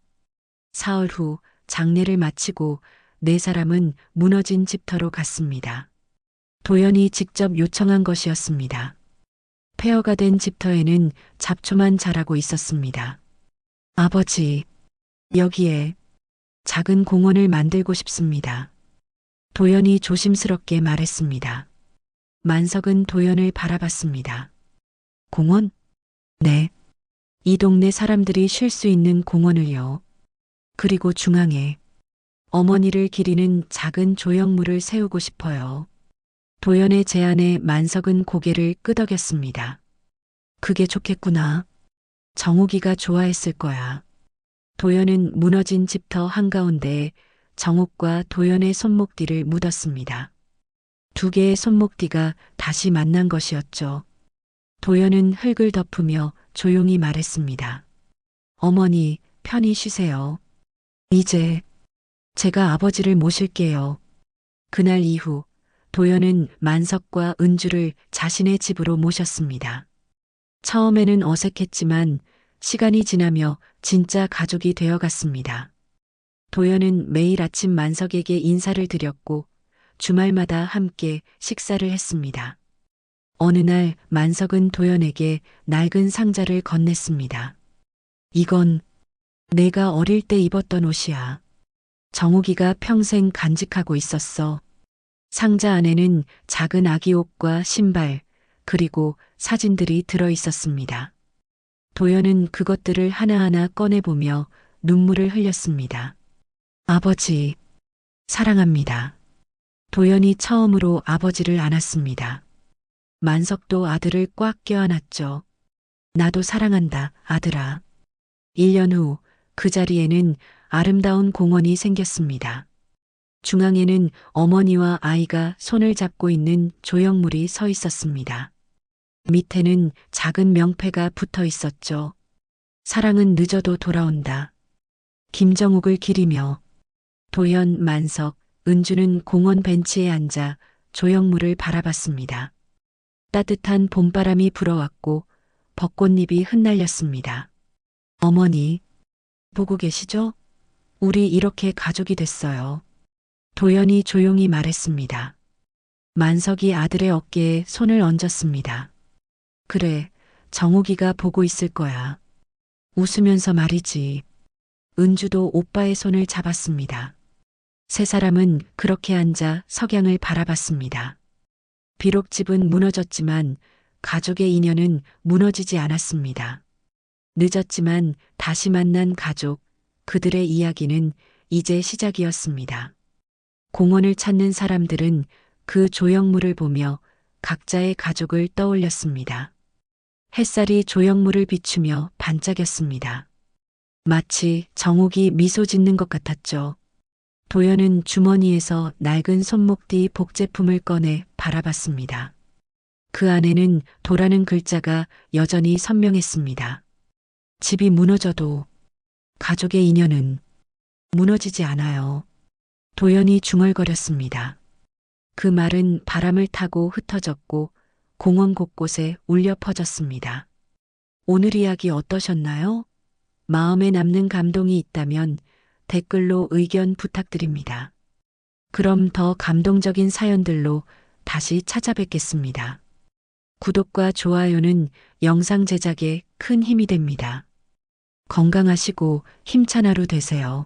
사흘 후 장례를 마치고 네 사람은 무너진 집터로 갔습니다. 도연이 직접 요청한 것이었습니다. 폐허가 된 집터에는 잡초만 자라고 있었습니다. 아버지, 여기에 작은 공원을 만들고 싶습니다. 도연이 조심스럽게 말했습니다. 만석은 도연을 바라봤습니다. 공원? 네. 이 동네 사람들이 쉴 수 있는 공원을요. 그리고 중앙에 어머니를 기리는 작은 조형물을 세우고 싶어요. 도연의 제안에 만석은 고개를 끄덕였습니다. 그게 좋겠구나. 정옥이가 좋아했을 거야. 도연은 무너진 집터 한가운데에 정옥과 도연의 손목뒤를 묻었습니다. 두 개의 손목뒤가 다시 만난 것이었죠. 도연은 흙을 덮으며 조용히 말했습니다. 어머니, 편히 쉬세요. 이제 제가 아버지를 모실게요. 그날 이후 도연은 만석과 은주를 자신의 집으로 모셨습니다. 처음에는 어색했지만 시간이 지나며 진짜 가족이 되어갔습니다. 도연은 매일 아침 만석에게 인사를 드렸고 주말마다 함께 식사를 했습니다. 어느 날 만석은 도연에게 낡은 상자를 건넸습니다. 이건 내가 어릴 때 입었던 옷이야. 정옥이가 평생 간직하고 있었어. 상자 안에는 작은 아기 옷과 신발, 그리고 사진들이 들어 있었습니다. 도연은 그것들을 하나하나 꺼내보며 눈물을 흘렸습니다. 아버지, 사랑합니다. 도연이 처음으로 아버지를 안았습니다. 만석도 아들을 꽉 껴안았죠. 나도 사랑한다, 아들아. 1년 후 그 자리에는 아름다운 공원이 생겼습니다. 중앙에는 어머니와 아이가 손을 잡고 있는 조형물이 서 있었습니다. 밑에는 작은 명패가 붙어 있었죠. 사랑은 늦어도 돌아온다. 김정욱을 기리며. 도연, 만석, 은주는 공원 벤치에 앉아 조형물을 바라봤습니다. 따뜻한 봄바람이 불어왔고 벚꽃잎이 흩날렸습니다. 어머니, 보고 계시죠? 우리 이렇게 가족이 됐어요. 도연이 조용히 말했습니다. 만석이 아들의 어깨에 손을 얹었습니다. 그래, 정욱이가 보고 있을 거야. 웃으면서 말이지. 은주도 오빠의 손을 잡았습니다. 세 사람은 그렇게 앉아 석양을 바라봤습니다. 비록 집은 무너졌지만 가족의 인연은 무너지지 않았습니다. 늦었지만 다시 만난 가족, 그들의 이야기는 이제 시작이었습니다. 공원을 찾는 사람들은 그 조형물을 보며 각자의 가족을 떠올렸습니다. 햇살이 조형물을 비추며 반짝였습니다. 마치 정옥이 미소 짓는 것 같았죠. 도연은 주머니에서 낡은 손목뒤 복제품을 꺼내 바라봤습니다. 그 안에는 도라는 글자가 여전히 선명했습니다. 집이 무너져도 가족의 인연은 무너지지 않아요. 도연이 중얼거렸습니다. 그 말은 바람을 타고 흩어졌고 공원 곳곳에 울려 퍼졌습니다. 오늘 이야기 어떠셨나요? 마음에 남는 감동이 있다면 댓글로 의견 부탁드립니다. 그럼 더 감동적인 사연들로 다시 찾아뵙겠습니다. 구독과 좋아요는 영상 제작에 큰 힘이 됩니다. 건강하시고 힘찬 하루 되세요.